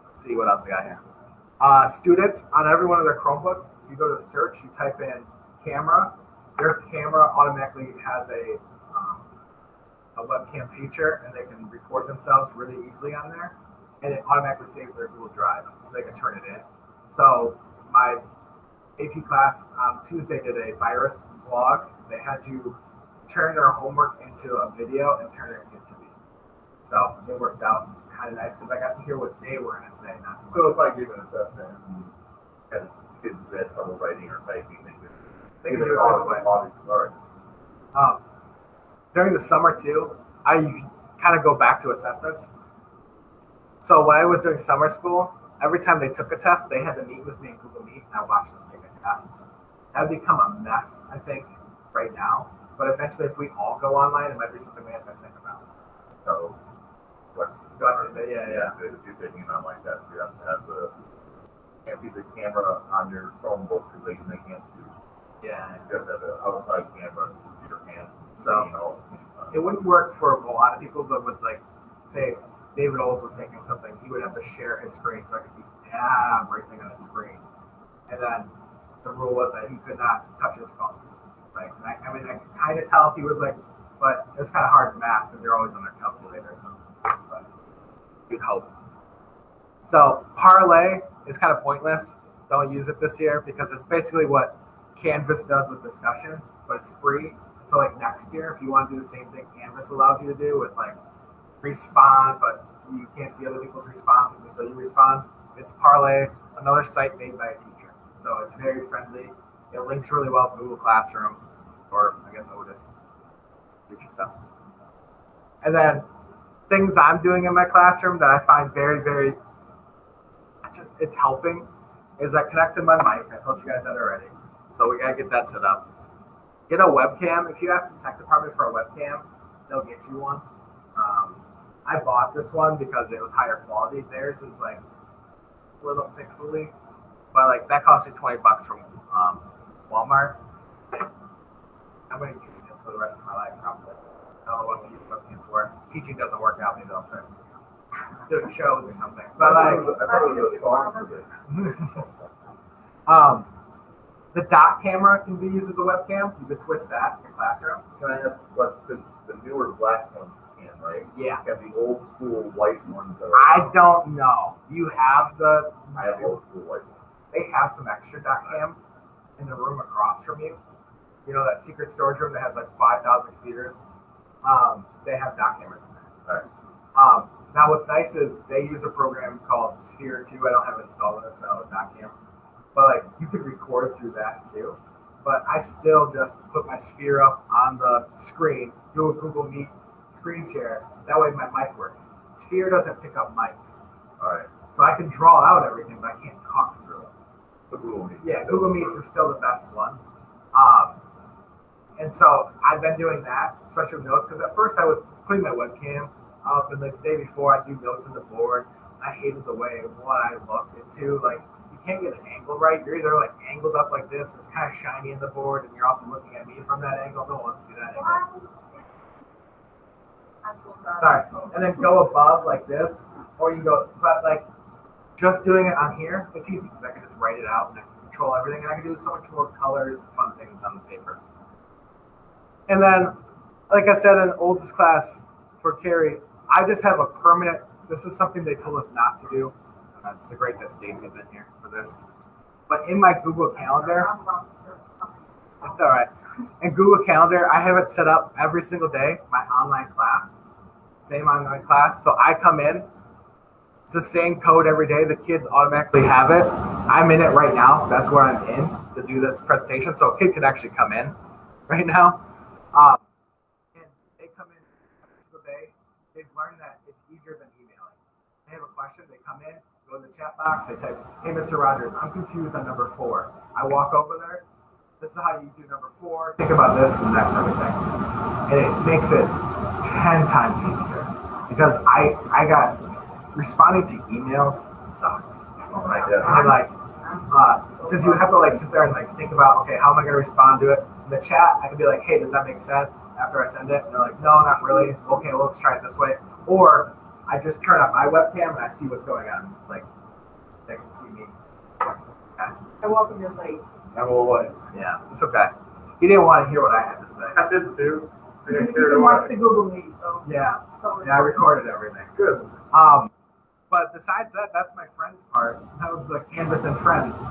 Let's see what else I got here. Students on every one of their Chromebook, you go to search, you type in camera. Their camera automatically has a webcam feature, and they can record themselves really easily on there, and it automatically saves their Google Drive, so they can turn it in. So my AP class on Tuesday did a virus vlog. They had to turn their homework into a video and turn it into me. So it worked out kind of nice because I got to hear what they were going to say. Not So if I give an assessment and kids who had trouble writing or typing, they can do it this way. During the summer too, I kind of go back to assessments. So when I was doing summer school, every time they took a test, they had to meet with me in Google Meet, and I watched them take a test. That would become a mess, I think, right now. But eventually, if we all go online, it might be something we have to think about. So, Yeah. If you're taking it on like that, you have to have can't be the camera on your Chromebook because they can't see. Yeah. You have to have an outside camera to see your hands. So it wouldn't work for a lot of people, but with like, say, David Olds was taking something, he would have to share his screen so I could see everything on his screen. And then the rule was that he could not touch his phone. Like, I mean, I could kind of tell if he was like, but it was kind of hard math because they're always on their calculator or something. But you'd hope. So Parlay is kind of pointless. Don't use it this year because it's basically what Canvas does with discussions, but it's free. So like next year, if you want to do the same thing Canvas allows you to do with like respond, but you can't see other people's responses until you respond, it's Parlay, another site made by a teacher. So it's very friendly. It links really well to Google Classroom, or I guess Otis, future stuff. And then things I'm doing in my classroom that I find very, very, it's helping, is I connected my mic. I told you guys that already. So we gotta get that set up. Get a webcam. If you ask the tech department for a webcam, they'll get you one. I bought this one because it was higher quality. Theirs is like a little pixely, but like that cost me $20 from Walmart. I'm gonna use it for the rest of my life, probably. I don't know what I'm looking for. Teaching doesn't work out. Maybe I'll start doing shows or something. But I like, thought it was a song for this. the dot camera can be used as a webcam. You could twist that in your classroom. Can I ask what, because the newer black ones can, right? Yeah. Can the old school white ones that I don't know. Do you have the? I have the old school white ones. They have some extra dot cams in the room across from you. You know that secret storage room that has like 5,000 computers. They have dot cameras in there. Alright. Now what's nice is they use a program called Sphere 2. I don't have it installed on this now with dot cam, but like you could record through that too. But I still just put my Sphere up on the screen, do a Google Meet screen share. That way my mic works. Sphere doesn't pick up mics, Alright. so I can draw out everything, but I can't talk through it. The Google Meet. Yeah, Google Meets is still the best one. And so I've been doing that, especially with notes, because at first I was putting my webcam up, and like the day before I'd do notes on the board. I hated the way what I looked into. Like, you can't get an angle right. You're either like angled up like this, and it's kind of shiny in the board, and you're also looking at me from that angle. No one wants to see that angle. I'm so sorry. Sorry. And then go above like this, or you go, but like just doing it on here, it's easy because I can just write it out and I can control everything, and I can do so much more colors and fun things on the paper. And then, like I said in oldest class for Carrie, I just have a permanent. This is something they told us not to do. It's the great that Stacy's in here for this. But in my Google Calendar, it's all right. In Google Calendar, I have it set up every single day. My online class, same online class. So I come in. It's the same code every day. The kids automatically have it. I'm in it right now. That's where I'm in to do this presentation. So a kid could actually come in right now. And they come in every single day. They've learned that it's easier than emailing. They have a question, they come in, go in the chat box, they type, "Hey, Mr. Rogers, I'm confused on number 4. I walk over there. This is how you do number 4. Think about this and that type of thing." And it makes it 10 times easier because I got responding to emails sucked. Oh my God. And like, because you have to like sit there and like think about, okay, how am I going to respond to it? In the chat, I can be like, "Hey, does that make sense?" After I send it, and they're like, "No, not really." Okay, well, let's try it this way. Or I just turn up my webcam and I see what's going on. Like, they can see me. I welcome your late. And well, what? Yeah, it's okay. He didn't want to hear what I had to say. I did too. I didn't You care to can watch watch. the Google Meet, so. Yeah, so yeah, I recorded everything. Good. But besides that, that's my friends part. That was the Canvas and Friends.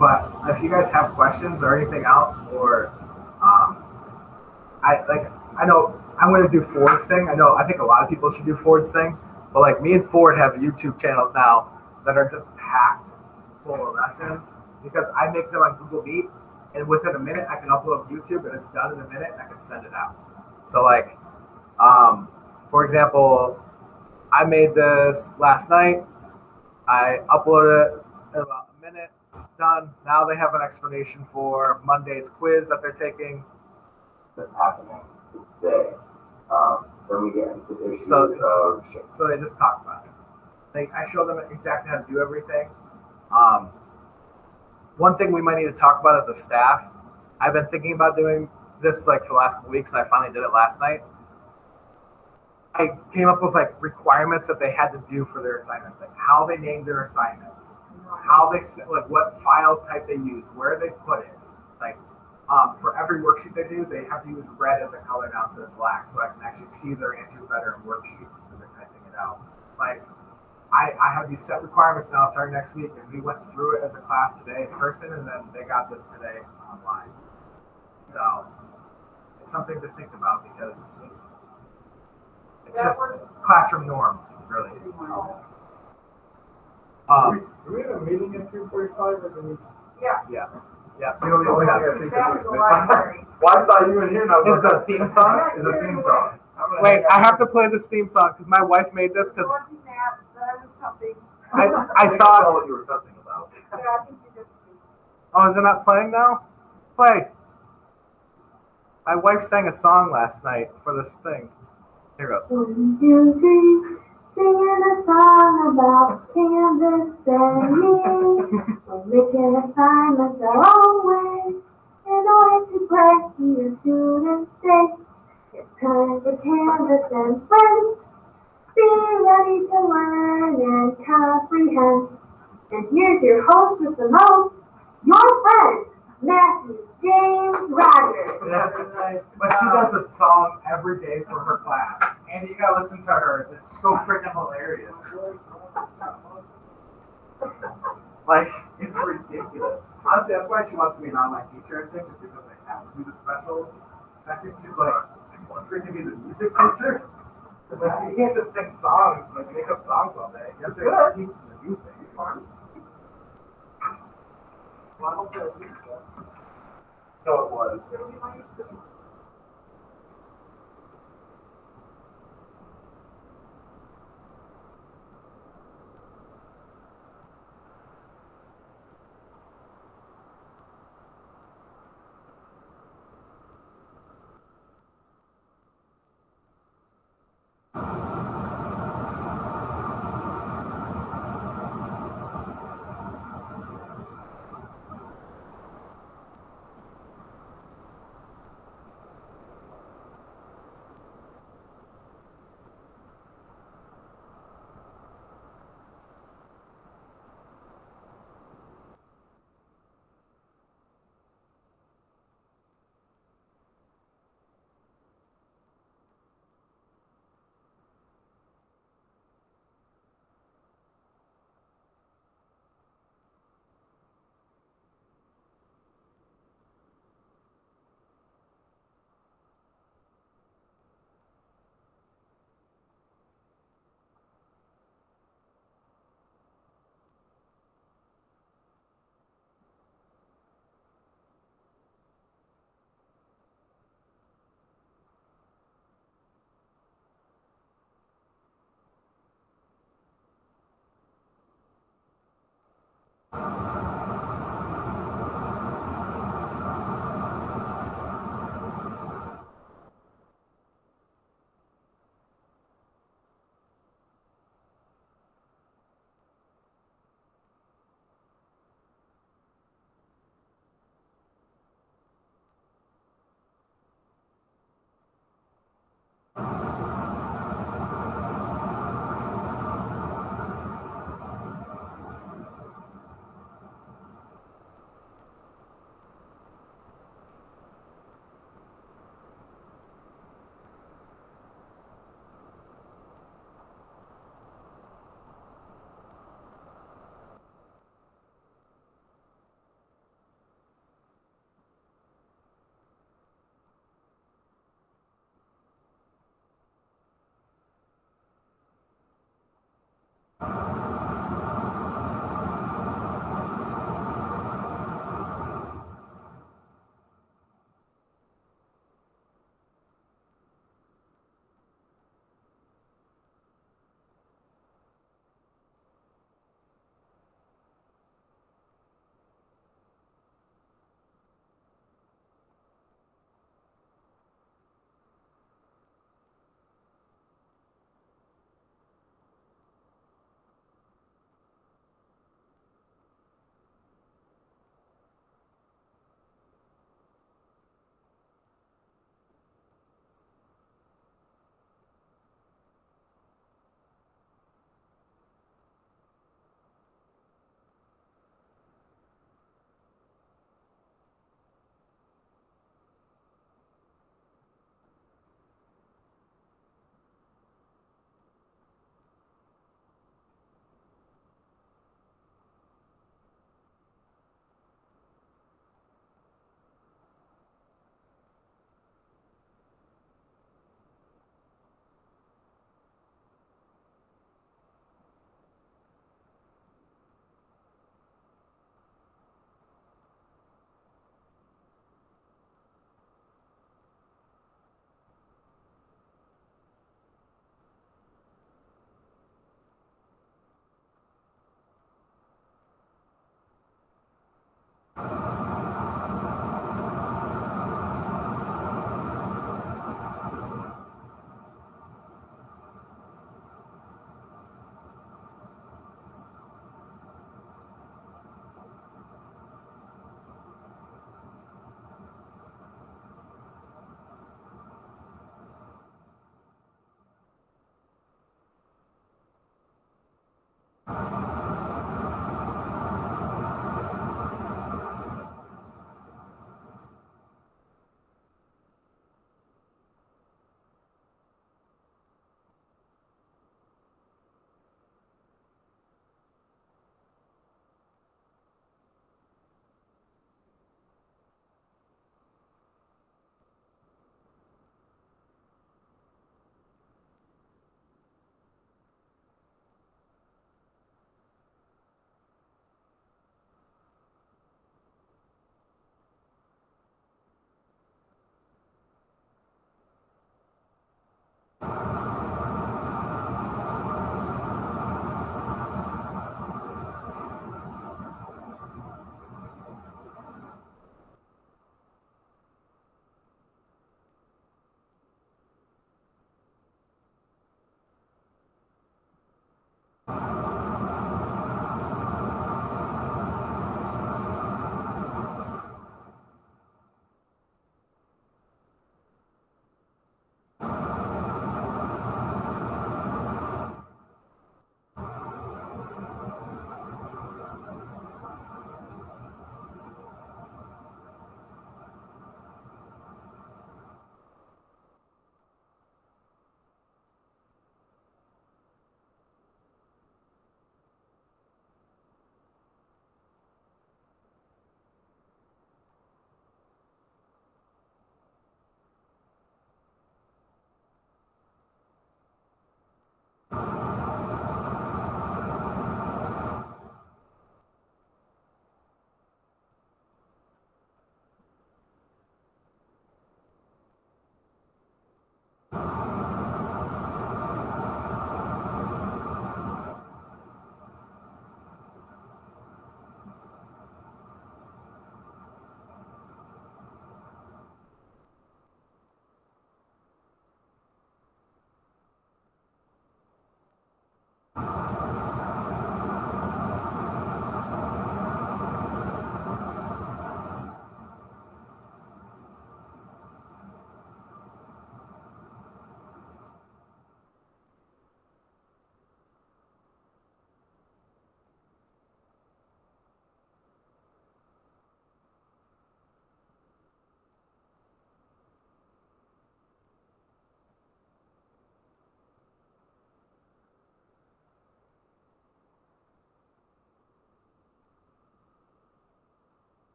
But if you guys have questions or anything else, or I know I'm going to do Ford's thing. I think a lot of people should do Ford's thing. But like me and Ford have YouTube channels now that are just packed full of lessons because I make them on Google Meet, and within a minute I can upload YouTube, and it's done in a minute, and I can send it out. So like, for example, I made this last night. I uploaded it in about a minute. Done. Now they have an explanation for Monday's quiz that they're taking. That's happening today. Then we get into issues So- of So they just talk about it. I show them exactly how to do everything. One thing we might need to talk about as a staff, I've been thinking about doing this like for the last couple weeks, and I finally did it last night. I came up with like requirements that they had to do for their assignments, like how they named their assignments, how they like what file type they use, where they put it. Like for every worksheet they do, they have to use red as a color now instead of black, so I can actually see their answers better in worksheets because they're typing it out. Like I have these set requirements now starting next week, and we went through it as a class today in person, and then they got this today online. So it's something to think about because it's just classroom norms, really. Do we have a meeting at 2:45 or do we? Yeah. Yeah. You know, the only thing I think That was is the missing library. Well, I saw you in here and I was Is like, the theme song? is a theme song. I'm gonna Wait, hang out. I have to play this theme song because my wife made this because George and Matt, that was cussing. I think thought, that's all what you were cussing about. Yeah, I think you did speak. oh, is it not playing now? Play. My wife sang a song last night for this thing. Here goes. 1, 2, 3, singing a song about Canvas and me. We're making assignments our own way, and in order to play. You students say it's time for Canvas and friends. Be ready to learn and comprehend. And here's your host with the most, your friend, Matthew James Rogers. Yeah. Very nice. But she does a song every day for her class, and you gotta listen to hers. It's so freaking hilarious. Like, it's ridiculous. Honestly, that's why she wants to be an online teacher, I think, is because they have to do the specials. And I think she's like, freaking be the music teacher. Like, you can't just sing songs, like make up songs all day. You have to teach them to do things. Well, I don't feel like it's no, it was.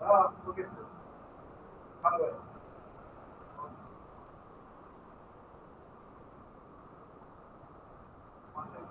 We'll get through. By the way. One thing.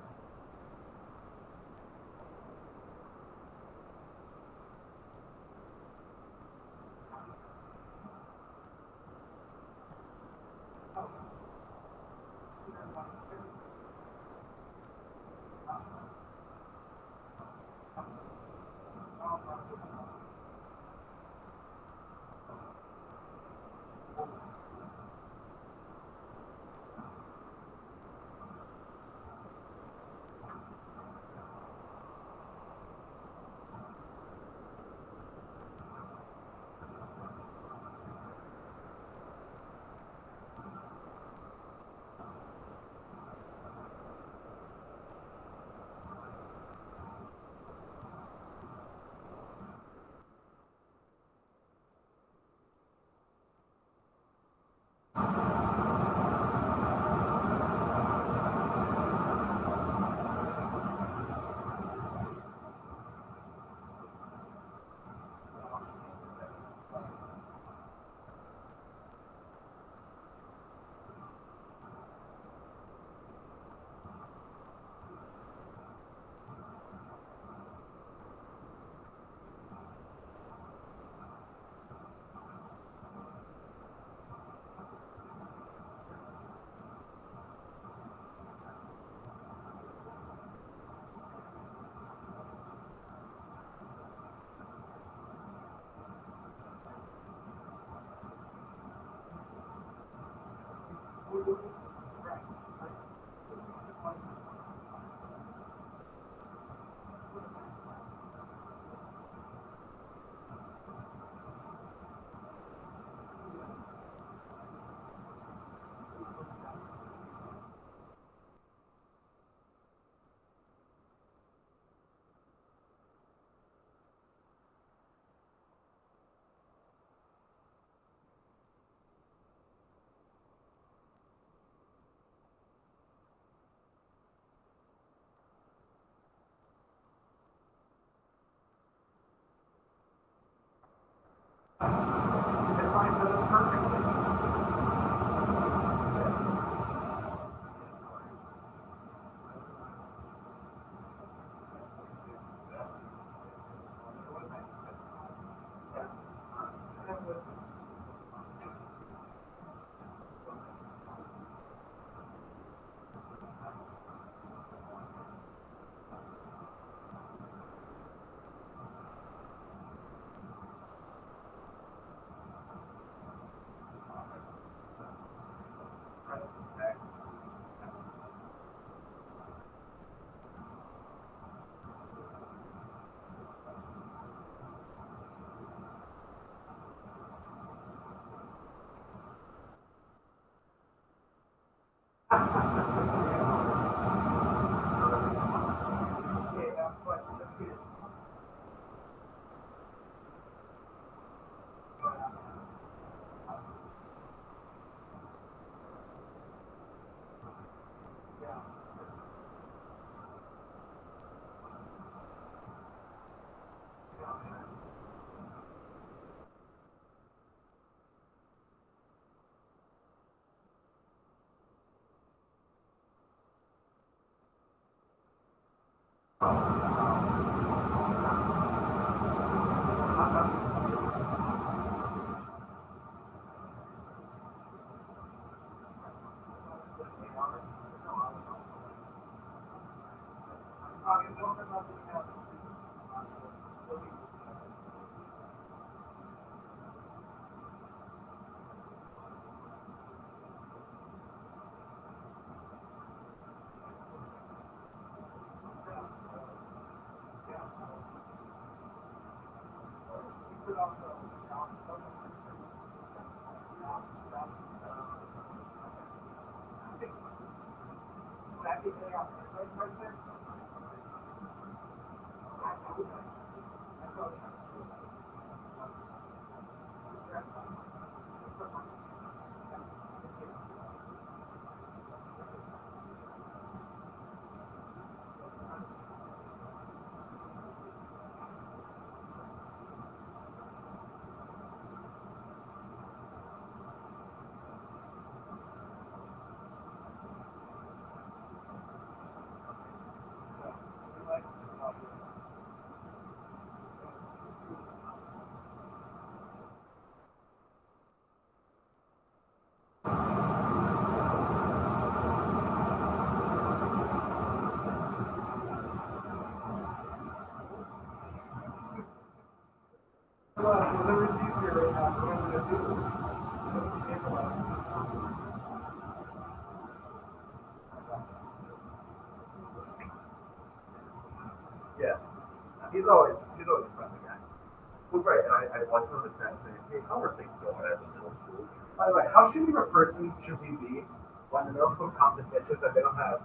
Well, whatever's easier right now, what I'm gonna do. Think about it. Yeah. He's always a friendly guy. Well, right, and I watched him in the chat saying, hey, how are things going at the middle school? By the way, how shitty of a person should we be when the middle school comes and bitches that they don't have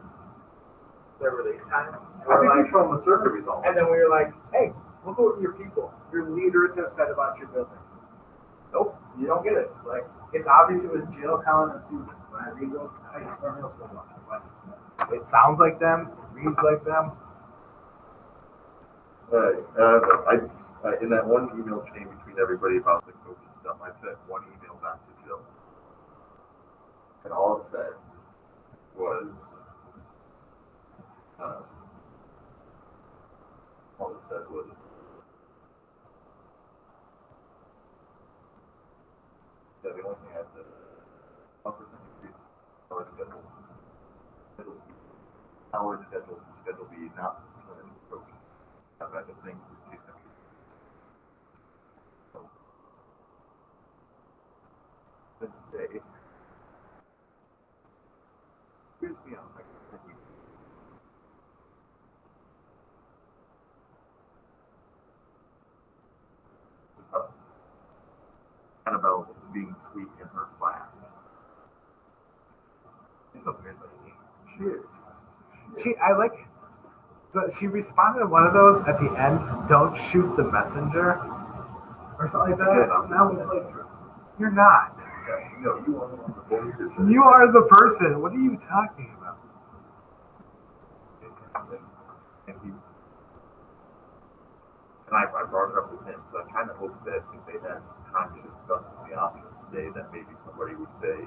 their release time? And I we're think like, we show them the survey results. and then we were like, hey, look what your people, your leaders have said about your building. Nope, you don't get it. Like, it's obvious it was Jill, Helen, and Susan. When I read those high school or middle school ones, like, it sounds like them, it reads like them. In that one email chain between everybody about the coaches stuff, I sent one email back to Jill. And all it said was, yeah, the only thing I said, 1% increase hour schedule. Hour schedule be not percentage of coaching. That type of thing. She's going to today. Here's me on my Annabelle being sweet in her class. It's a weird lady. She is. She responded to one of those at the end, don't shoot the messenger, or something like that. Yeah, And I was like, you're not. No, you are the one that bullied her. You are the person. What are you talking about? And I brought it up with him, so I kind of hope that if they had time to discuss the options today, that maybe somebody would say,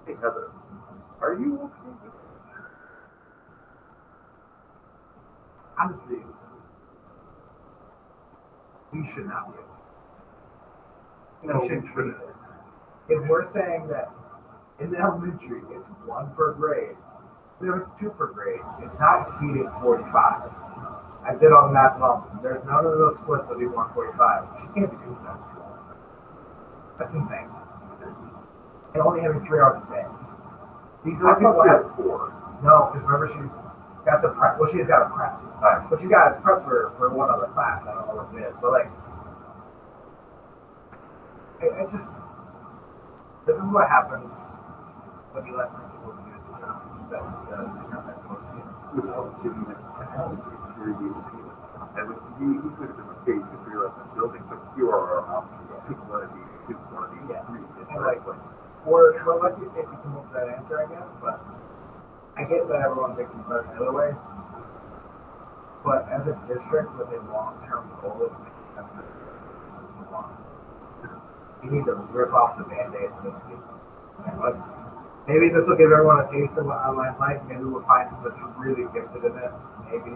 hey, Heather, are you okay with this? Honestly, we should not be. No, We should we treat shouldn't. it. If we're saying that in the elementary it's 1 per grade, but if it's 2 per grade, it's not exceeding 45. I did all the math and all. There's none of those splits that equal 145. She can't be doing 7. That's insane. And only having 3 hours a day. These I other people thought she have had 4. no, because remember she's got the prep. Well, she's got a prep, but she's got a prep for one other class. I don't know what it is, but like, I just this is what happens when you let principals do the job that the senior principals do. Without giving it a health security appeal. And he could have been a page if we left the building, but here are our options. Pick one of these, pick one of these, 3. It's And like, we're lucky Stacy came up with that answer, I guess, but I get that everyone thinks it's better the other way. But as a district with a long-term goal of making them, this is the one. You need to rip off the Band-Aid for this people. And maybe this will give everyone a taste of what online's like. Maybe we'll find someone that's really gifted in it. Maybe.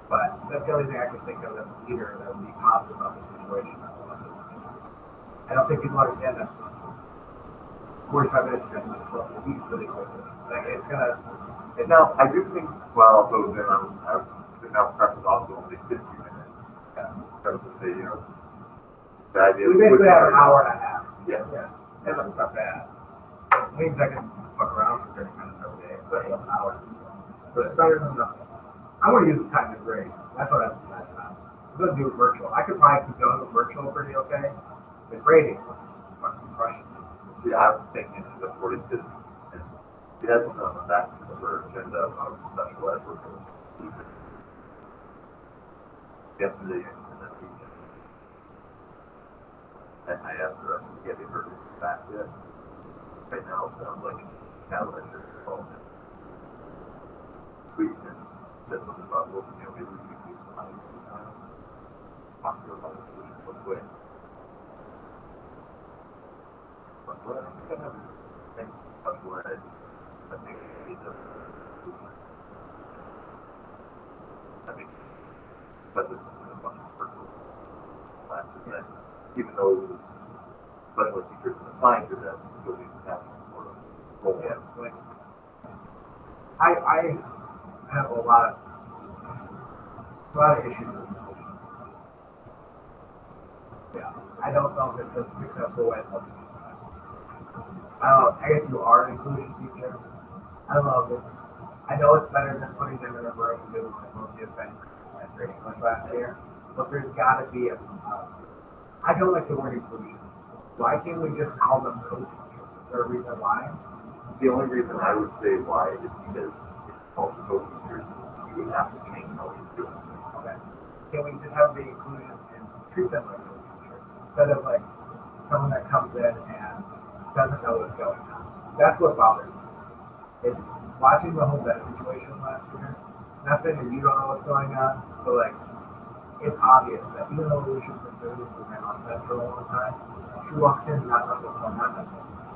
But that's the only thing I can think of as a leader that would be positive about the situation. I don't think people understand that 45 minutes is going to be really quickly. Like, it's now, I do think, well, though then now prep is also only 50 minutes. I would just say, the idea we of basically switching have an around. hour and a half. Yeah. That's not bad. It means I can fuck around for 30 minutes every day. That's an hour. But it's better than nothing. I want to use the time to grade. That's what I've decided on. Instead of doing virtual, I could probably keep going with virtual pretty okay. The grading was fucking crushing. See, I'm thinking the 40 is, and we had something on the back of her agenda on special ed for yesterday and that weekend. And I asked her, have you heard back yet? Right now, it sounds like Caroline should call him. Sweet, and said something about, well, maybe we could do something. Talk to her about it real quick. But what I'm going to have things special ed, I think we need to. I mean, but there's a bunch of virtual classes that, even though special ed teachers are assigned to them, still needs to have some sort of role. Yeah, like I have a lot of issues with emotions. Yeah. I don't know if it's a successful way of helping you. I don't know. I guess you are an inclusion teacher. I don't know if it's. I know it's better than putting them in a room and doing like what we did Ben for English last year, but there's got to be a. I don't like the word inclusion. Why can't we just call them co-teachers? Is there a reason why? The only reason I would say why is because if you call them co-teachers, you would have to change how you do it. Okay. Can we just have the inclusion and treat them like co-teachers instead of like someone that comes in and doesn't know what's going on? That's what bothers me. Is watching the whole bed situation last year. Not saying that you don't know what's going on, but like it's obvious that even though we should have been doing this with my outside for a long time, she walks in and not knowing what's going on.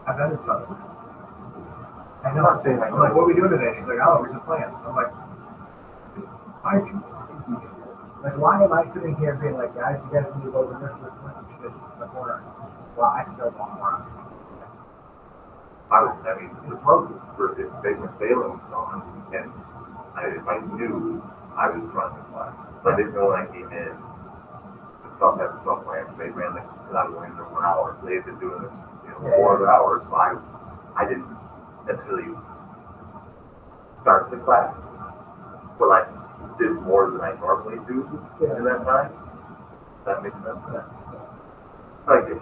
I've been to Southern. I know. I'm not saying I I'm know. like, what are we doing today? She's like, oh, we're just playing. So I'm like, why aren't you teaching this? Like, why am I sitting here being like, guys, you guys need to go over this, and she just sits in the corner. Well, I still want more. I was having It's broken. if Balaam was gone, and I knew I was running the class. I didn't know when I came in. The sub had the sub plans. They ran the because I was only there 1 hour, so they had been doing this, 4 hours. So I didn't necessarily start the class, but I did more than I normally do in that time. That makes sense. I get it.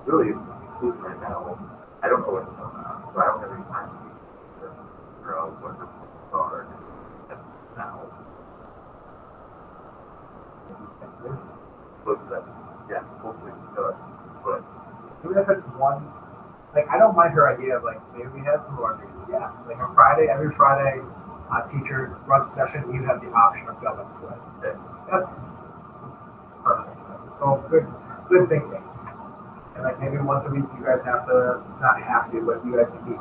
Really, food right now. I don't know what's going on, so I don't have any time to figure out what the are now. But that's, yes, hopefully it does. But Even if it's one, like I don't mind her idea of like maybe we have some more meetings. Yeah, like on Friday, every Friday, teacher runs a session. You have the option of going to it. Okay. That's perfect. Oh, good thinking. And like maybe once a week, you guys have to not have to, but you guys can meet.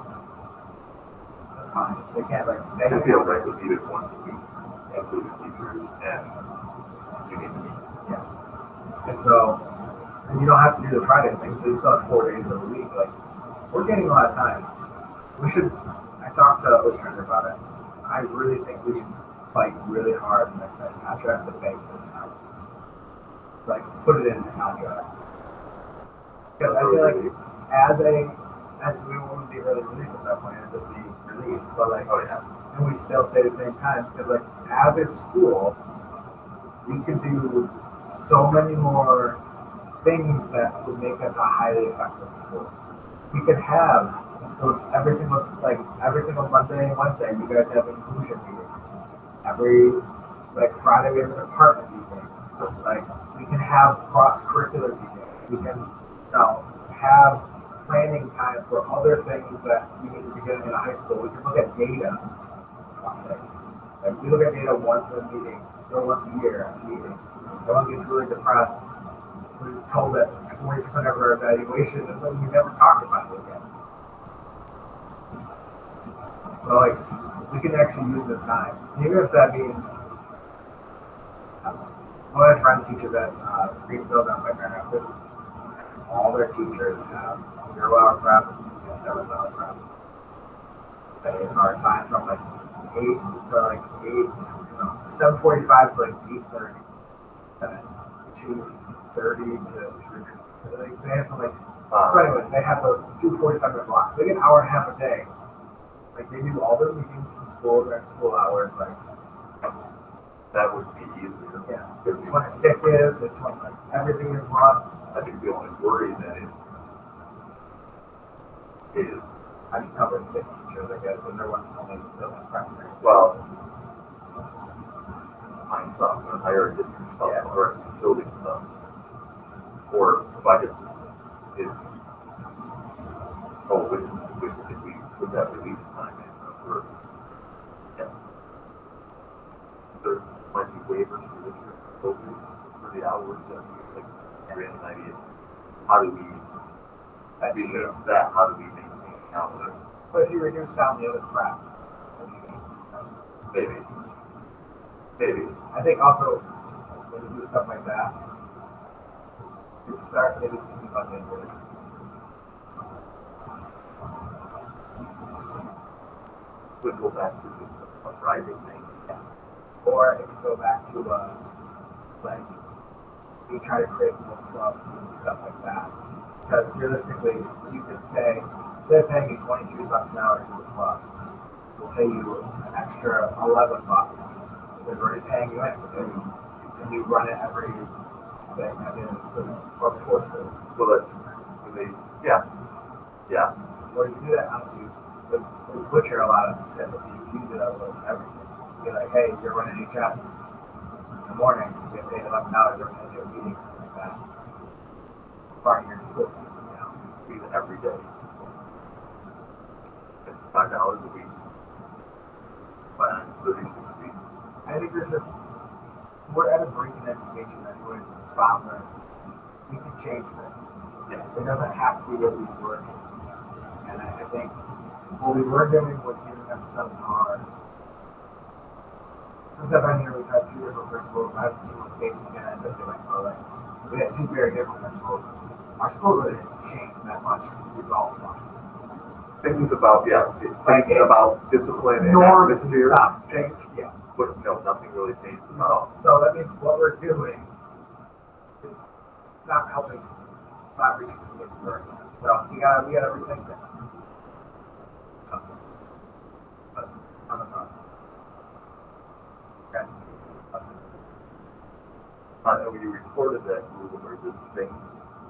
That's fine. They can't like say. I feel like we meet it once a week, including teachers, and you need to meet. And so, and you don't have to do the Friday thing, so you still have 4 days of the week. Like, we're getting a lot of time. We should, I talked to Ostrander about it. I really think we should fight really hard in this next contract to bank this out. Like, put it in the contract. Because I feel like and we wouldn't be really released at that point, it'd just be released. But like, Oh yeah. and we still say at the same time, because like, as a school, we could do so many more things that would make us a highly effective school. We could have those every single Monday and Wednesday. You guys have inclusion meetings. Every Friday we have an department meeting. Like we can have cross curricular meetings. We can have planning time for other things that we need to be getting in a high school. We can look at data process. Like we look at data once a meeting or once a year at a meeting. Everyone gets really depressed. We're told that it's 40% of our evaluation, and then we never talk about it again. So, like, we can actually use this time, even if that means. One of my friends teaches at Greenfield and my Grand Rapids. All their teachers have 0 hour prep and 7 hour prep. They are assigned from 8 to 7:45 to 8:30 minutes, 2:30 to 3. They have something. So, anyways, they have those 2 45-minute blocks. They get an hour and a half a day. Like they do all their meetings in school during school hours. Like That would be easier. yeah, it's when sick is. It's when everything is run. I think the only worry that is I can cover sick teachers, I guess, because everyone only doesn't prep sick. well, mine some or higher district stuff Yeah. or it's building stuff. Or if I just is if we put that release time in for yes. There might be waivers for this year for the hours that we like ran an idea. How do we That's release true. that? How do we maintain hours? But if you reduce down the other crap, then you can see stuff. Maybe. Maybe. I think also when you do stuff like that, you start maybe thinking about the individuals. Would go back to just a Friday thing. Or it could go back to like we try to create more clubs and stuff like that. Because realistically, you could say, instead of paying you $22 an hour to do a club, we'll pay you an extra $11 because we're already paying you anyways, and you run it every thing at the end of school or before school. Well, that's, when they, yeah, yeah. Or you can do that, honestly, with Butcher a lot of the stuff, you do that with everything. Be like, hey, you're running HS in the morning, you get paid $11 every time you have a meeting, something like that. Part of your school, you know. Even every day. $5 a week. 36 weeks. I think there's just, we're at a break in education anyways, it's a spot where we can change things. Yes. It doesn't have to be what we were doing. And I think what we were doing was giving us some power. Since I've been here, we've had 2 different principals. I haven't seen what Stacy's going to end up doing, but like, we had 2 very different principals. Our school really didn't change that much results-wise. Things about, yeah, Like, things about discipline and Norms and atmosphere. stuff changed, yes. But no, nothing really changed about. Results. So that means what we're doing is it's not helping kids. It's not reaching the kids very well. So we gotta rethink things. But on the front. Guys. And when you recorded that rule or the thing,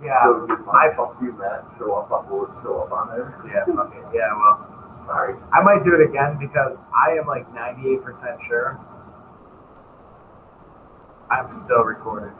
Yeah. so did I my fuck you, Matt, show up on there? Yeah, fuck it. Yeah, well, Sorry. I might do it again because I am like 98% sure I'm still recorded.